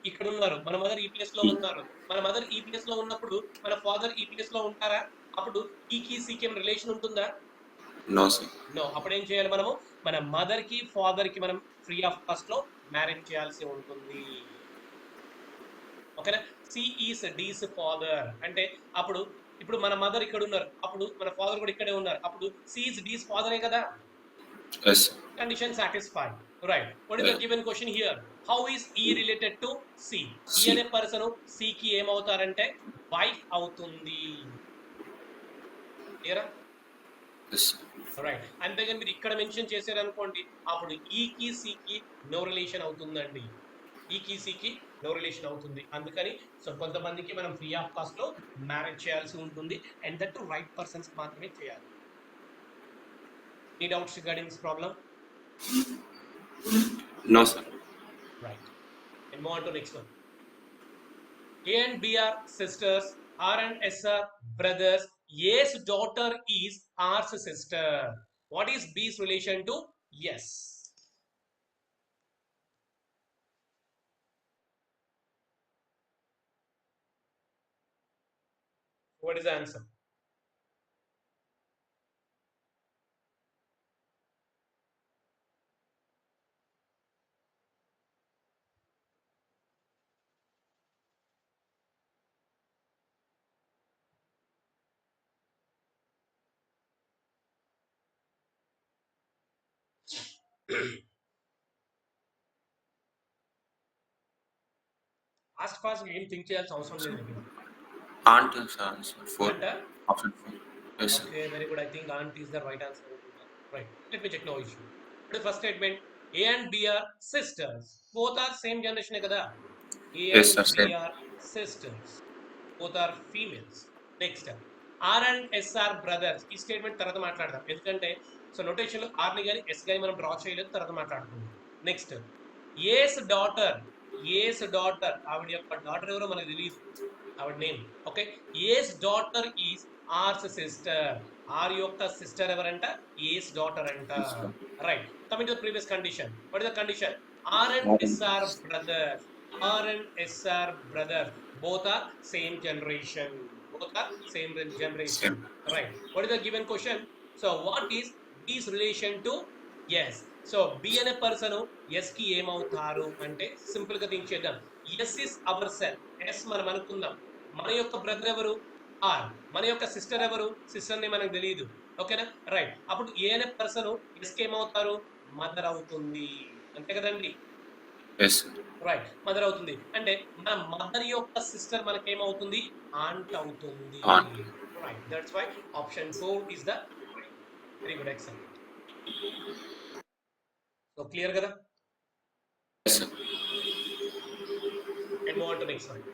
ఇక్కడ ఉన్నారు. మన మదర్ ఈ ప్లేస్ లో ఉన్నారు. మన మదర్ ఈ ప్లేస్ లో ఉన్నప్పుడు మన ఫాదర్ ఈ ప్లేస్ లో ఉంటారా? అప్పుడు ఈకి సికి రిలేషన్ ఉంటుందా? No, sir. నో. అప్పుడు ఏం చేయాలి మనము? మన మదర్ కి ఫాదర్ కి మనం ఫ్రీ ఆఫ్ కాస్ట్ లో మ్యారేజ్ చేయాల్సి ఉంటుంది. ఓకేనా? సి ఈస్ డీస్ ఫాదర్ అంటే అప్పుడు ఇప్పుడు మన మదర్ ఇక్కడ ఉన్నారు, అప్పుడు మన ఫాదర్ కూడా ఇక్కడే ఉన్నారు, అప్పుడు సి ఈస్ డీస్ ఫాదరే కదా. Yes. Condition satisfied, right? What is the given question here? How is E related to C? E C. అనే పర్సన్ C కి ఏమవుతారంటే వైఫ్ అవుతుంది. క్లియరా? Yes. రైట్. అంతేగాని మీరు ఇక్కడ మెన్షన్ చేశారు అనుకోండి, అప్పుడు ఈ కి సి కి నో రిలేషన్ అవుతుందండి. ఈ కి సి కి నో రిలేషన్ అవుతుంది. అందుకని సో కొంతమందికి మనం ఫ్రీ ఆఫ్ కాస్ట్ లో మ్యారేజ్ చేయాల్సి ఉంటుంది, and that to right persons మాత్రమే చేయాలి. Any doubts regarding this problem? No, sir. Right. And move on to next one. A and B are sisters. R and S are brothers. A's daughter is R's sister. What is B's relation to S? What is the answer? Fast ఏం think చేయాల్సిన అవసరం లేదు. Aunt is answer. 4. Aunt? Option 4. Yes, sir. Okay, very good. I think aunt is the right answer. Right. Let me check. No issue. The first statement: A and B are sisters. Both are same generation kada. A Yes, and sir, B same. are sisters. Both are females. Next, R and S are brothers. ఈ statement తర్వాత మాట్లాడదాం, ఎందుకంటే so notation లో are ని గాని yes గాని మనం draw చేయలేదు, తర్వాత మాట్లాడుకుందాం. Next, S daughter. S daughter, ఆవిడ యొక్క డాటర్ ఎవరో మనకు తెలియదు, ఆవిడ name. Okay, S daughter is R's sister. R యొక్క సిస్టర్ ఎవరంట? ఏస్ డాటర్ అంట. Right. Coming to the previous condition. What is the condition? R and S are brothers. R and S are brothers. Both are same generation. Both are same generation. Same. Right. What is the given question? So what is B's relation to S? So B అనే person S కి ఏమవుతారు అంటే simple గా think చేద్దాం. S is our self. S మనం అనుకుందాం. మన యొక్క బ్రదర్ ఎవరు? ఆర్. మన యొక్క సిస్టర్ ఎవరు? సిస్టర్ ని మనకు తెలియదు. ఓకేనా? రైట్. అప్పుడు ఏ అనే పర్సన్ ఎస్ కి ఏమవుతారు? మదర్ అవుతుంది. అంతే కదండి. Yes, sir. రైట్. మదర్ అవుతుంది. అంటే మన మదర్ యొక్క సిస్టర్ మనకేమవుతుంది? ఆంట్ అవుతుంది. Aunt. Right. That's why option 4 is the very good. Excellent. So clear కదా? Yes, sir. And move on to next one.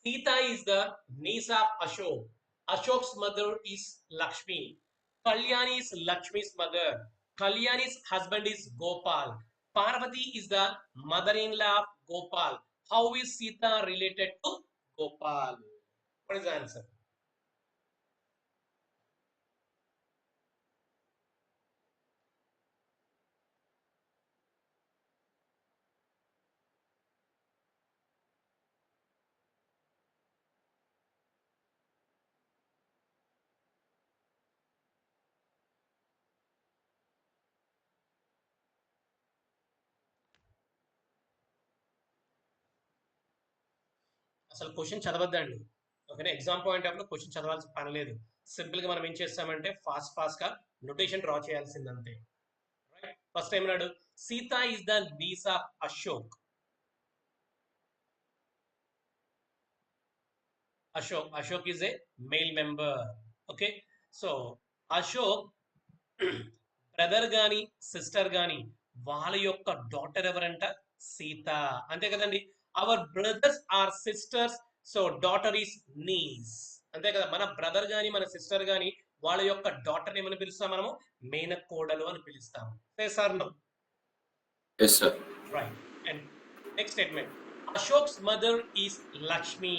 Sita is the niece of Ashok. Ashok's mother is Lakshmi. Kalyani is Lakshmi's mother. Kalyani's husband is Gopal. Parvati is the mother-in-law of Gopal. How is Sita related to Gopal? What is the answer? అసలు question చదవద్దండి. ఓకేనా? Exam point of లో question చదవాల్సిన పని లేదు. Simple గా మనం ఏం చేస్తామంటే ఫాస్ట్ గా నోటేషన్ డ్రా చేయాల్సిందంతే. రైట్. ఫస్ట్ టైం నాడు Sita is the niece of Ashok. Ashok is a male member. Okay. So Ashok brother గాని సిస్టర్ గాని వాళ్ళ యొక్క డాటర్ ఎవరంట? సీత. అంతే కదండి. Our brothers or sisters. So daughter is niece. అంతే కదా. మన బ్రదర్ గాని మన సిస్టర్ గాని వాళ్ళ యొక్క డాటర్ ఏమని పిలుస్తాం మనము? మేనకోడలు అని పిలుస్తాము. Sir no. Yes, sir. Right. And next statement. Ashok's mother is Lakshmi.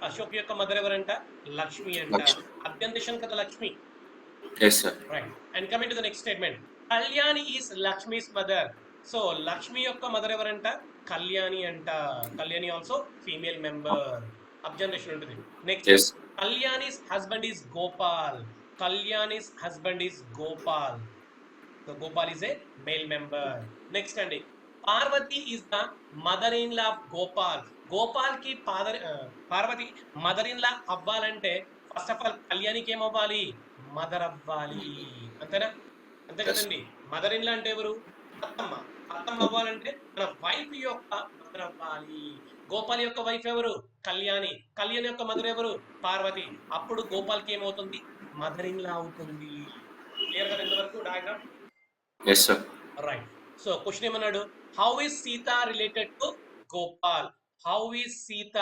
Ashok యొక్క మదర్ ఎవరంట? లక్ష్మి అంట. Lakshmi. అభ్యంతరం కదా Lakshmi. Yes, sir. Right. And coming to the next statement. Kalyani is Lakshmi's mother. So Lakshmi యొక్క మదర్ ఎవరంట? కళ్యాణి అంట. Kalyani also female member. Observation ఉంటుంది. Next. Yes. Kalyani's husband is Gopal. Kalyani's husband is Gopal. So Gopal is a male member. Next అండి. Parvati is the mother in law of Gopal. Gopal కి Parvathi mother in లా అవ్వాలంటే first of all కళ్యాణికి ఏమవ్వాలి? Mother అవ్వాలి. అంతేనా? అంతే కదండి. మదర్ ఇన్ లా అంటే ఎవరు? అత్తమ్మ. అత్తమ్మ అవ్వాలంటే మన వైఫ్ యొక్క మదర్ అవ్వాలి. గోపాల్ యొక్క వైఫ్ ఎవరు? కళ్యాణి. కళ్యాణి యొక్క మదర్ ఎవరు? పార్వతి. అప్పుడు గోపాల్కి ఏమవుతుంది? మదర్ ఇన్ లా అవుతుంది. క్లియర్ కదా ఇంతవరకు diagram? Yes, sir. Right. So question ఏమన్నాడు? How is Sita related to Gopal? How is Sita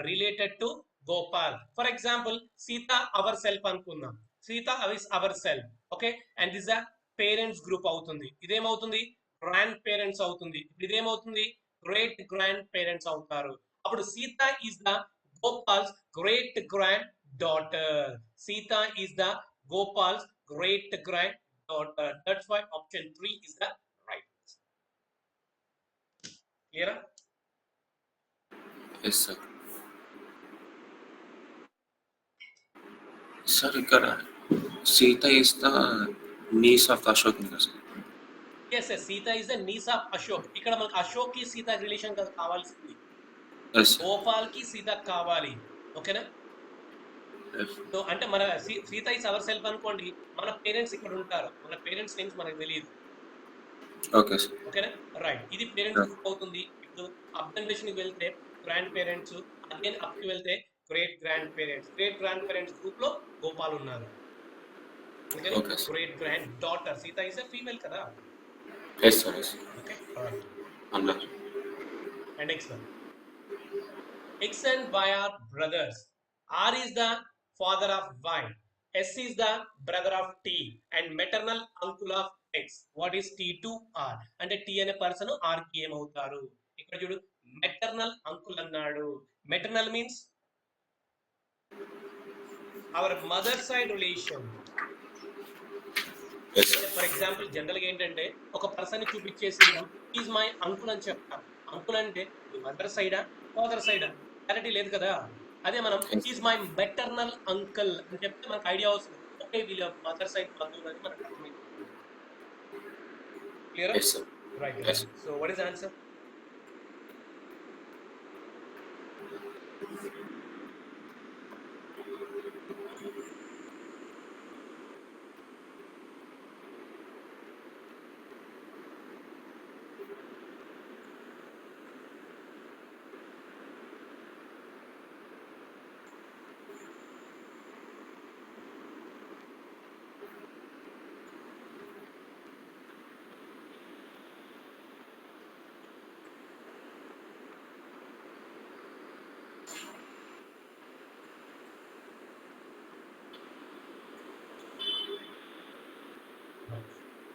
related to Gopal? For example Sita our self అనుకుందాం. Sita is our self. Okay. And this a parents group అవుతుంది. ఇదేమవుతుంది? గ్రాండ్ పేరెంట్స్ అవుతుంది. ఇదేమవుతుంది? Great grand parents అవుతారు. అప్పుడు Sita is the Gopal's great grand daughter. Sita is the Gopal's great granddaughter. That's why option 3 is the right. Clear? Yes, sir. Sir, ఇక్కడ Sita is the niece of Ashok, sir. Yes, yes. Sita is the niece of Ashok. ఇక్కడ మనకు అశోక్ కి Sita relation కావాల్సింది. Yes, sir. Gopal కి సీత కావాలి. ఓకేనా? Yes. So అంటే మన సీత ఇస్ అవర్ సెల్ఫ్ అనుకోండి. మన పేరెంట్స్ ఇక్కడ ఉంటారు. మన పేరెంట్స్ నేమ్స్ మనకు తెలియదు. Okay, sir. ఓకేనా? రైట్. ఇది పేరెంట్స్ గ్రూప్ అవుతుంది. ఇప్పుడు అబ్జర్వేషన్ కి వెళ్తే గ్రాండ్ పేరెంట్స్, అగైన్ అప్ కి వెళ్తే great grand parents. Great grandparents group లో గోపాల్ ఉన్నారు. Okay, sir. Great grand daughter. Sita is a female కదా. Yes, sir. Yes. Okay. Right. Under. And next one. X and Y are brothers. R is the father of Y. S is the brother of T and maternal uncle of X. What is T to R? అంటే T అనే person R కి ఏమవుతారు? ఇక్కడ చూడు maternal uncle అన్నాడు. Maternal means our mother side relation. Yes. అంటే for example జనరల్గా ఏంటంటే ఒక పర్సన్ ని చూపించేసి మనం ఈజ్ మై అంకుల్ అని చెప్తాం. అంకుల్ అంటే మదర్ సైడా ఫాదర్ సైడా క్లారిటీ లేదు కదా. అదే మనం Yes. Is my maternal uncle అని చెప్తే మనకు ఐడియా వస్తుంది. ఓకే వీళ్ళ మదర్ సైడ్ బంధువులు అని మనకు అర్థమైంది. Clear? Yes, sir. Right Yes. Right. So what is answer?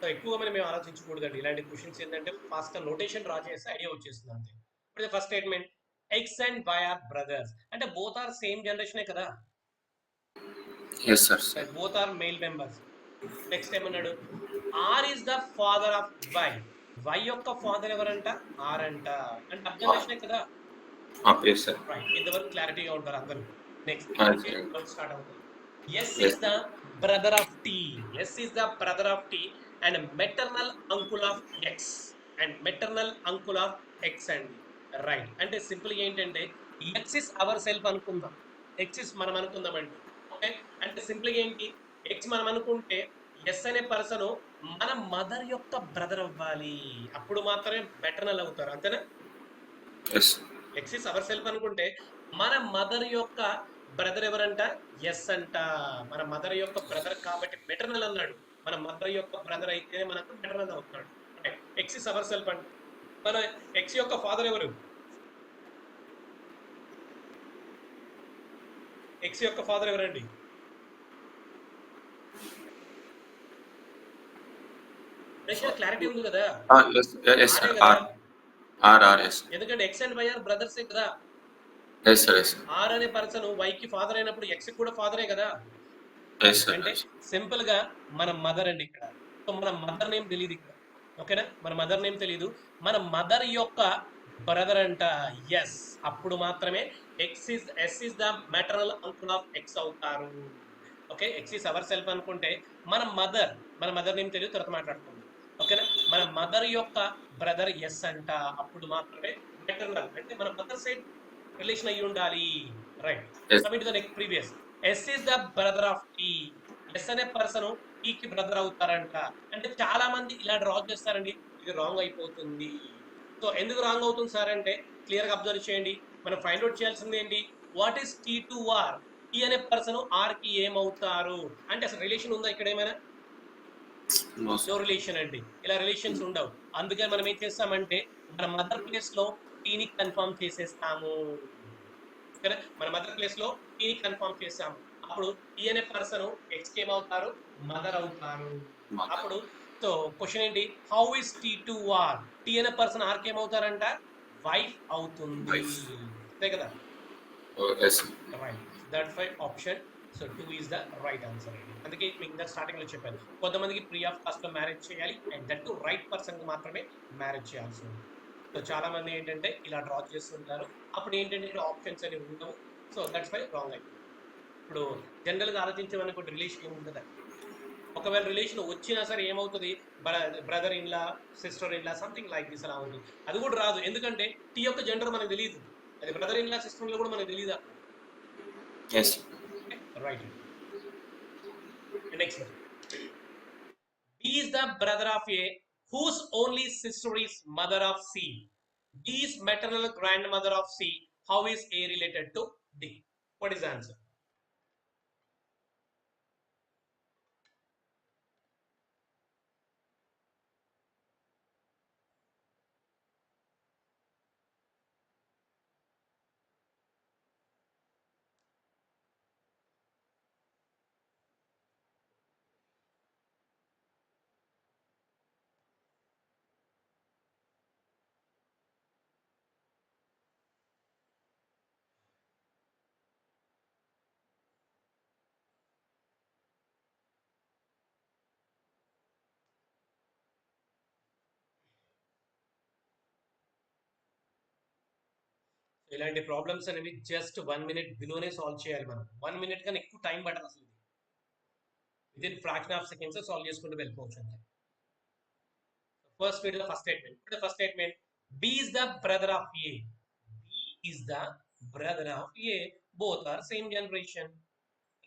So ఎక్కువగా మనం మేము ఆలోచించకూడదండి. ఇలాంటి క్వశ్చన్స్ ఏంటంటే ఫాస్ట్ నోటేషన్ డ్రా చేస్తే ఐడియా వచ్చేస్తుంది అంతే. ఇప్పుడు first statement X and Y are brothers అంటే బోత్ ఆర్ సేమ్ జనరేషనే కదా. Yes, sir. Both are male members. Next ఏమన్నాడు R is the father of Y. Y యొక్క ఫాదర్ ఎవరంట ఆర్ అంట. అంటే అప్ జనరేషనే కదా. Yes, sir. రైట్ ఇంతవరకు క్లారిటీగా ఉంటారు అందరూ. Next Okay. స్టార్ట్ అవుతుంది. S Yes. Is the brother of T. S is the brother of T and maternal uncle of X. And maternal uncle of X అండి. Right అంటే simple ఏంటంటే X is our self అనుకుందాం. X is మనం అనుకుందామండి. Okay అంటే simple ఏంటి X మనం అనుకుంటే ఎస్ అనే పర్సన్ మన మదర్ యొక్క బ్రదర్ అవ్వాలి. అప్పుడు మాత్రమే మెటర్నల్ అవుతారు అంతేనా. Yes. X is our self అనుకుంటే మన మదర్ యొక్క బ్రదర్ ఎవరంట ఎస్ అంట. మన మదర్ యొక్క బ్రదర్ కాబట్టి మెటర్నల్ అన్నాడు. మన మదర్ యొక్క బ్రదర్ అయితే మనకు మెటర్నల్ అవుతాడు. ఎక్స్ ఇస్ అవర్ సెల్ఫ్ అంటే మన ఎక్స్ యొక్క ఫాదర్ ఎవరు? ఎక్స్ యొక్క ఫాదర్ ఎవరండి? క్లారిటీ ఉంది కదా. Yes. Yes, sir. ఆరే కదా. Yes. ఎందుకంటే ఎక్స్ అండ్ వై ఆర్ బ్రదర్సే కదా. Yes, sir. Yes. ఆర్ అనే పర్సన్ వై కి ఫాదర్ అయినప్పుడు ఎక్స్ కూడా ఫాదరే కదా. Yes, sir. అంటే సింపుల్ గా మన మదర్ అండి ఇక్కడ. సో మన మదర్ నేమ్ తెలియదు ఇక్కడ. ఓకేనా మన మదర్ నేమ్ తెలియదు. మన మదర్ యొక్క బ్రదర్ అంట ఎస్. అప్పుడు మాత్రమే S is the maternal uncle of X అవుతారు. Okay X is our self అనుకుంటే మన మదర్ నేమ్ తెలియదు తర్వాత మాట్లాడుకుందాం. ఓకేనా మన మదర్ యొక్క బ్రదర్ ఎస్ అంట. అప్పుడు మాత్రమే మెటర్నల్ అంటే మన మదర్ సైడ్ రిలేషన్ అయ్యి ఉండాలి. Right Yes. Coming to the next previous S is the brother of T. S అనే పర్సన్ కి బ్రదర్ అవుతారంట. అంటే చాలా మంది ఇలా డ్రా చేస్తారండి. ఇది రాంగ్ అయిపోతుంది. సో ఎందుకు రాంగ్ అవుతుంది సార్ అంటే క్లియర్ గా అబ్జర్వ్ చేయండి. మనం ఫైండ్ అవుట్ చేయాల్సింది ఏంటి what is T to R. T అనే పర్సన్ ఆర్ కి ఏమవుతారు అంటే అసలు రిలేషన్ ఉందా ఇక్కడ ఏమైనా? No, sir. నో రిలేషన్ అండి. ఇలా రిలేషన్స్ ఉండవు. అందుకని మనం ఏం చేస్తామంటే మన మదర్ ప్లేస్ లో టీని కన్ఫర్మ్ చేసేస్తాము. ఓకేనా మన మదర్ ప్లేస్ లో టీని కన్ఫర్మ్ చేస్తాము. అప్పుడు టీ అనే పర్సన్ ఎక్స్ ఏమవుతారు మదర్ అవుతారు. Mother. అప్పుడు సో క్వశ్చన్ ఏంటి how is T to R. T అనే పర్సన్ ఆర్ కి ఏమవుతారంట వైఫ్ అవుతుంది. Wife. అంతే కదా. Oh, yes, sir. Right that five option. So 2 is the right answer అండి. అందుకే మీకు ఇంత స్టార్టింగ్ లో చెప్పాను కొంతమందికి ఫ్రీ ఆఫ్ కాస్ట్ లో మ్యారేజ్ చేయాలి and that to right person కి మాత్రమే మ్యారేజ్ చేయాల్సి ఉంది. సో చాలా మంది ఏంటంటే ఇలా డ్రా చేస్తుంటారు. అప్పుడు ఏంటంటే ఇక్కడ ఆప్షన్స్ అనేవి ఉండవు. సో దట్స్ వై రాంగ్ అయిపోయింది. ఇప్పుడు జనరల్ గా ఆలోచించమనుకుంటే రిలేషన్ ఏమి ఉండదు. ఒకవేళ రిలేషన్ వచ్చినా సరే ఏమవుతుంది brother in law sister in law something like this అలా ఉంటుంది. అది కూడా రాదు ఎందుకంటే టీ యొక్క జెండర్ మనకు తెలియదు. అది brother in law sister in law కూడా మనకు తెలియదు. Yes. Right next B is the brother of A whose only sister is mother of C. B is maternal grandmother of C. How is A related to D? What is the answer? ఇలాంటి problems అనేవి just 1 minute బిలోనే solve చేయాలి మనం. 1 minute కన్నా ఎక్కువ time పడదు అసలు. Within fraction of seconds solve చేసుకుంటూ వెళ్ళిపోవచ్చు అంతే. First first statement. First statement, B is the brother of A. B is the brother of A. Both are same generation.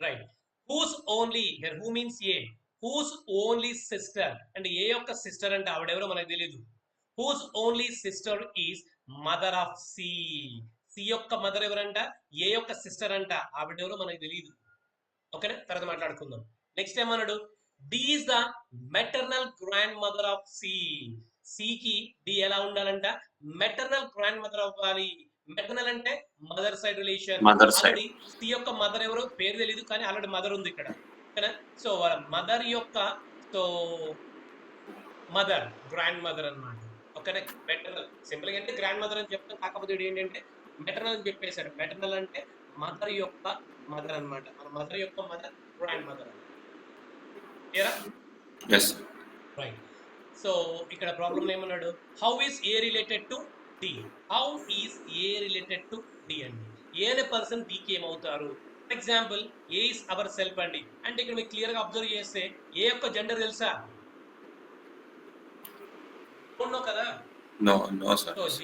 Right. Whose only, here who means A. Whose only sister, and A యొక్క sister అంటే ఆవిడెవరో మనకు తెలియదు. Whose only sister is mother of C. C యొక్క mother ఎవరంట, A యొక్క sister అంట, ఆవిడెవరో మనకు తెలియదు. ఓకేనా, తర్వాత మాట్లాడుకుందాం. నెక్స్ట్ ఏమన్నాడు, D is the maternal grandmother of C. C కి D ఎలా ఉండాలంట, మెటర్నల్ గ్రాండ్ మదర్ అవ్వాలి. మెటర్నల్ అంటే mother side relation. Already C యొక్క మదర్ ఎవరో పేరు తెలియదు, కానీ ఆల్రెడీ మదర్ ఉంది ఇక్కడ. ఓకేనా, సో వాళ్ళ మదర్ యొక్క సో మదర్ గ్రాండ్ మదర్ అన్నమాట. ఓకేనా, మెటర్నల్ సింపుల్ గా అంటే గ్రాండ్ మదర్ అని చెప్తాం, కాకపోతే ఏంటంటే మెటర్నల్ అని చెప్పేశాడు. మెటర్నల్ అంటే మదర్ యొక్క మదర్ అన్నమాట. మన మదర్ యొక్క mother grandmother. Right. So ఇక్కడ ప్రాబ్లం ఏమన్నాడు, how is A related to D. How is A related to D అండి. ఏ అనే పర్సన్ డికి ఏమవుతారు. For example, A is our self అండి. అంటే ఇక్కడ మీకు క్లియర్ గా అబ్జర్వ్ చేస్తే ఏ యొక్క జెండర్ తెలుసా, కదా.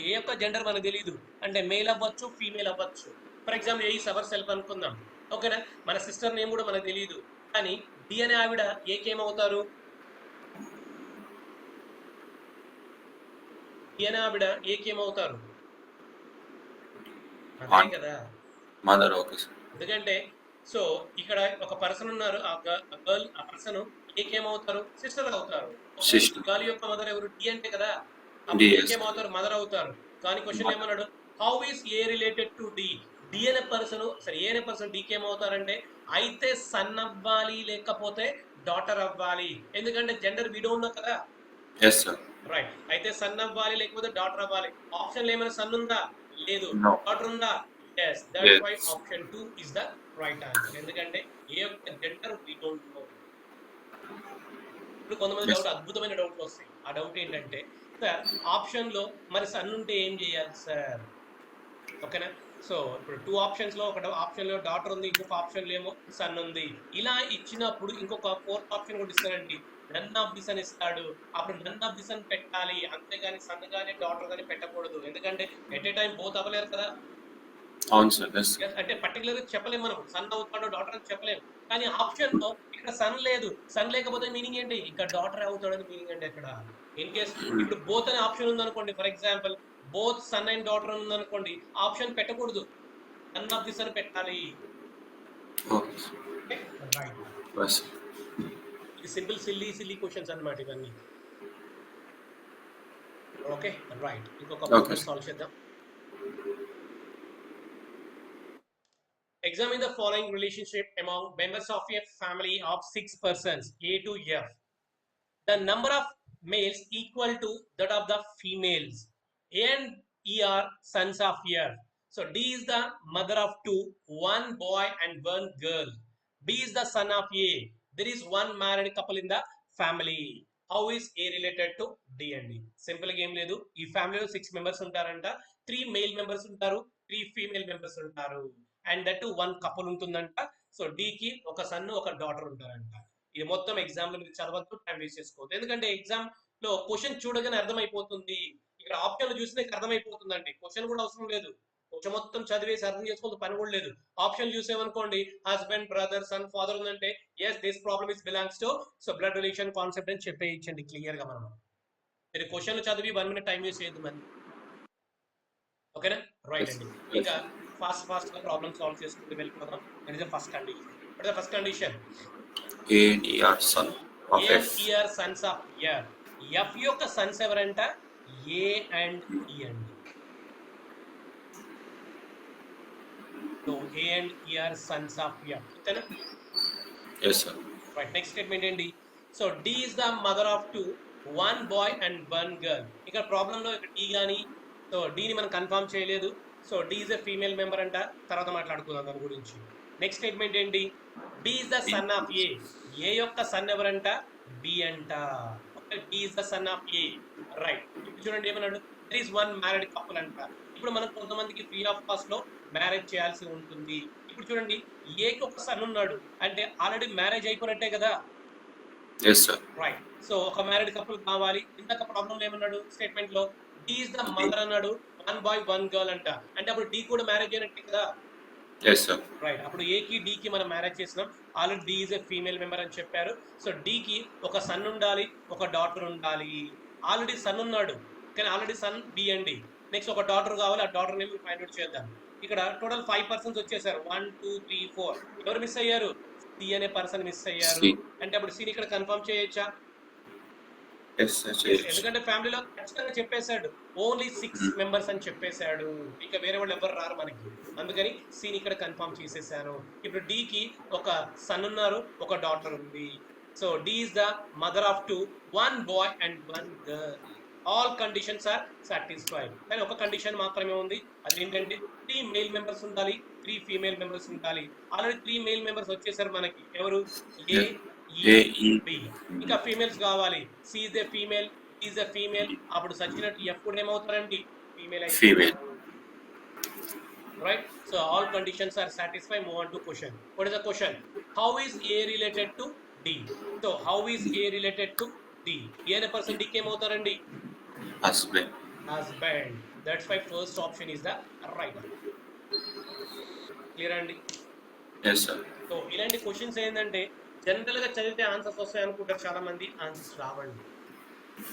ఏ యొక్క జెండర్ మనకు తెలియదు, అంటే మేల్ అవ్వచ్చు, ఫీమేల్ అవ్వచ్చు. For example, A is our self అనుకుందాం. ఓకేనా, మన సిస్టర్ నేమ్ కూడా మనకు తెలియదు, కానీ డి అనే ఆవిడ ఏకి ఏమవుతారు, డి అనే ఆవిడ ఏకి ఏమవుతారు కదా మదర్. Okay sir. ఎందుకంటే సో ఇక్కడ ఒక పర్సన్ ఉన్నారు, ఆ గర్ల్, ఆ పర్సన్ ఏకి ఏమవుతారు, సిస్టర్ అవుతారు. గర్ల్ యొక్క మదర్ ఎవరు, డి అంటే కదా, ఏమవుతారు, మదర్ అవుతారు. కానీ క్వశ్చన్ ఏమన్నాడు, how is A related to D. D అనే పర్సన్, సరే ఏ అనే పర్సన్ డికి ఏమవుతారంటే అయితే సన్ అవ్వాలి, లేకపోతే డాటర్ అవ్వాలి. ఎందుకంటే జెండర్ వి డోంట్ నో కదా. రైట్. అయితే సన్ అవ్వాలి, లేకపోతే డాటర్ అవ్వాలి. ఆప్షన్ ఏమైనా సన్ ఉందా, లేదు. డాటర్ ఉందా, yes. That's why option 2 is the right answer. ఎందుకంటే ఏ యొక్క జెండర్ వి డోంట్ నో. ఇప్పుడు కొంతమంది డౌట్, అద్భుతమైన డౌట్లు వస్తాయి. ఆ డౌట్ ఏంటంటే, సార్ ఆప్షన్ లో మరి సన్ ఉంటే ఏం చేయాలి సార్. ఓకేనా, సో ఇప్పుడు 2 ఆప్షన్స్ లో, ఒక ఆప్షన్ లో డాటర్ ఉంది, ఇంకొక ఆప్షన్ లో ఏమో సన్ ఉంది. ఇలా ఇచ్చినప్పుడు ఇంకొక 4th ఆప్షన్ కూడా ఇస్తారండి, నన్ ఆఫ్ దిస్ అని ఇస్తాడు. అప్పుడు నన్ ఆఫ్ దిస్ అని పెట్టాలి, అంతేగాని సన్ గానీ డాటర్ గానీ పెట్టకూడదు. ఎందుకంటే ఎట్ ఏ టైం బోత్ అవ్వలేరు కదా. అవును సార్. అంటే పర్టికులర్ గా చెప్పలేము మనం, సన్ అవుతాడో డాటర్ అని చెప్పలేము. కానీ ఆప్షన్ లో ఇక్కడ సన్ లేదు, సన్ లేకపోతే మీనింగ్ ఏంటి, ఇక్కడ డాటర్ అవుతాడని మీనింగ్ అంటే ఇక్కడ. ఇన్ కేస్ ఇప్పుడు బోత్ అనే ఆప్షన్ ఉందనుకోండి, for example both son and daughter ఉందనుకోండి, ఆప్షన్ పెట్టకూడదు, నన్ ఆఫ్ దిస్ అని పెట్టాలి. ఇది సింపుల్ సిల్లీ క్వశ్చన్స్ అన్నమాట ఇవన్నీ. Okay, right. ఇంకొక ప్రాబ్లం సాల్వ్ చేద్దాం. Examine the following relationship among members of a family of 6 persons, A to F. The number of males equal to that of the females. A and E are sons of F. So D is the mother of 2, 1 boy and 1 girl. B is the son of A. There is one married couple in the family. How is A related to D and D? Simple game ledu. ఈ ఫ్యామిలీలో 6 members ఉంటారంట, 3 male members ఉంటారు, 3 female members ఉంటారు. And that 1 couple ఉంటుందంట. So D కి ఒక sun, ఒక daughter ఉంటారంట. ఇది మొత్తం ఎగ్జామ్ లో మీరు చదవద్దు, టైం వేస్ట్ చేసుకోవద్దు. ఎందుకంటే ఎగ్జామ్ లో క్వశ్చన్ చూడగానే అర్థమైపోతుంది. ఇక్కడ ఆప్షన్లు చూస్తే నీకు అర్థమైపోతుందండి, క్వశ్చన్ కూడా అవసరం లేదు. క్వశ్చన్ మొత్తం చదివేసి అర్థం చేసుకోవాల్సిన పని కూడా లేదు. ఆప్షన్ చూసేమనుకోండి, హస్బెండ్, బ్రదర్, సన్, ఫాదర్ ఉందంటే yes this problem is belongs to so blood relation concept అని చెప్పేయించండి క్లియర్ గా. మనం మీరు క్వశ్చన్ చదివి 1 మినిట్ టైం వేస్ట్ చేయొద్దు మరి. ఓకేనా, రైట్ అండి. ఇంకా ఫాస్ట్ గా ప్రాబ్లమ్ సాల్వ్ చేసుకుంటూ వెళ్ళిపోదాం. That is the first condition. What is the first condition? A and E are son of F. A are sons of F. F యొక్క సన్స్ ఎవరంట? A and E అండి. So A and E are sons of F. ఓకేనా? Yes sir. Right. Next statement ఏంటి? సో D is the mother of 2, 1 boy and 1 girl. ఇక్కడ problem లో ఇక్కడ D గాని, సో D ని మనం కన్ఫర్మ్ చేయలేదు. So D is a female member అంట, తర్వాత మాట్లాడుకుందాం దాని గురించి. నెక్స్ట్ స్టేట్మెంట్ ఏంటి? B is the son of A. A యొక్క సన్ ఎవరంట? B అంట. Okay, B is the son of A. Right. ఇప్పుడు చూడండి ఏమన్నాడు, there is one married couple అంట. ఇప్పుడు మనం కొంతమందికి ఫ్రీ ఆఫ్ కాస్ట్ లో మ్యారేజ్ చేయాల్సి ఉంటుంది. ఇప్పుడు చూడండి, ఏకి ఒక సన్ ఉన్నాడు అంటే ఆల్రెడీ మ్యారేజ్ అయిపోయినట్టే కదా. Yes sir. రైట్. సో ఒక మ్యారీడ్ కపుల్ కావాలి. ఇందాక ప్రాబ్లం ఏమన్నాడు స్టేట్మెంట్ లో, డి ఇస్ ద మదర్ అన్నాడు, 1 బాయ్ 1 గర్ల్ అంట. అంటే అప్పుడు డి కూడా మ్యారేజ్ అయినట్టే కదా. Yes sir. రైట్. అప్పుడు ఏకి డికి మనం మ్యారేజ్ చేసినాం. Already D is a female member అని చెప్పారు. సో డికి ఒక సన్ ఉండాలి, ఒక డాటర్ ఉండాలి. ఆల్రెడీ సన్ ఉన్నాడు కానీ ఆల్రెడీ సన్ బి అండి. నెక్స్ట్ ఒక డాటర్ కావాలి, ఆ డాటర్ నేమ్ ఫైండ్ అవుట్ చేద్దాం. ఇక్కడ టోటల్ 5 పర్సన్స్ వచ్చేసారు. 1 2 3 4. ఎవరు మిస్ అయ్యారు? సి అనే పర్సన్ మిస్ అయ్యారు. అంటే అప్పుడు సిని ఇక్కడ కన్ఫర్మ్ చేయొచ్చా? ఎస్ సార్, చేయొచ్చు. ఎందుకంటే ఫ్యామిలీలో ఖచ్చితంగా చెప్పేశాడు ఓన్లీ 6 మెంబర్స్ అని చెప్పేశాడు. ఇక వేరే వాళ్ళు ఎవరు రారు మనకి. అందుకని సీని ఇక్కడ కన్ఫర్మ్ చేసేసాను. ఇప్పుడు డి కి ఒక సన్ ఉన్నారు, ఒక డాటర్ ఉంది. So D is the mother of 2, 1 boy and 1 girl. All conditions are satisfied. కానీ ఒక కండిషన్ మాత్రమే ఉంది, అదేంటంటే 3 మేల్ మెంబర్స్ ఉండాలి, 3 ఫీమేల్ మెంబర్స్ ఉండాలి. ఆల్రెడీ 3 మేల్ మెంబర్స్ వచ్చేసారు మనకి. ఎవరు? A B. ఇంకా ఫీమేల్స్ కావాలి. C is a female, is a female. అప్పుడు సచ్చినట్టు ఎఫ్ కూడా ఏమవుతారండి? ఫీమేల్ అయితే. Female. Right? So all conditions are satisfied. Move on to question. What is the question? How is A related to D? So how is A related to D? A అనే person D కి ఏమవుతారండి? Husband. Husband. That's why first option is the right one. Clear అండి? Yes sir. So ఇలాంటి questions ఏంటంటే general గా చదివితే answers వస్తాయి అనుకుంటారు చాలా మంది, ఆన్సర్స్ రావండి.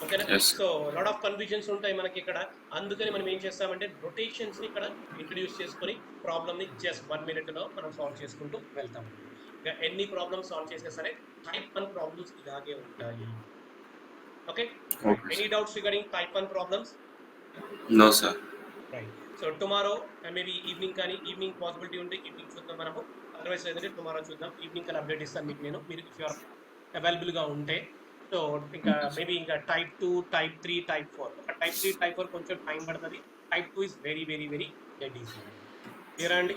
ఓకేనా? Yes. So lot of confusions ఉంటాయి మనకి ఇక్కడ. అందుకని మనం ఏం చేస్తామంటే రొటేషన్స్ ని ఇక్కడ ఇంట్రడ్యూస్ చేసుకొని ప్రాబ్లమ్ ని జస్ట్ 1 minute లో మనం సాల్వ్ చేసుకుంటూ వెళ్తాం. ఇక ఎన్ని ప్రాబ్లమ్స్ సాల్వ్ చేసినా సరే టైప్ 1 ప్రాబ్లమ్స్ ఇలాగే ఉంటాయి. Okay? Any doubts regarding type 1 problems? No sir. Right. So tomorrow maybe evening కానీ, ఈవినింగ్ పాసిబిలిటీ ఉంటే ఈవినింగ్ చూద్దాం మనము. అదర్వైజ్ ఏదంటే టుమారో చూద్దాం. ఈవినింగ్ కల్లా అప్డేట్ ఇస్తాను మీకు నేను, మీరు ఇఫ్ యూఆర్ అవైలబుల్గా ఉంటే. సో ఇంకా మేబీ ఇంకా టైప్ 2, టైప్ 3, టైప్ 4. ఒక టైప్ 3, టైప్ 4 కొంచెం టైం పడుతుంది. Type 2 is very very very dead easy. Clear అండి?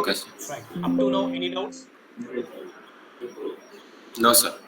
Okay sir. Right. Up to now any doubts? No sir.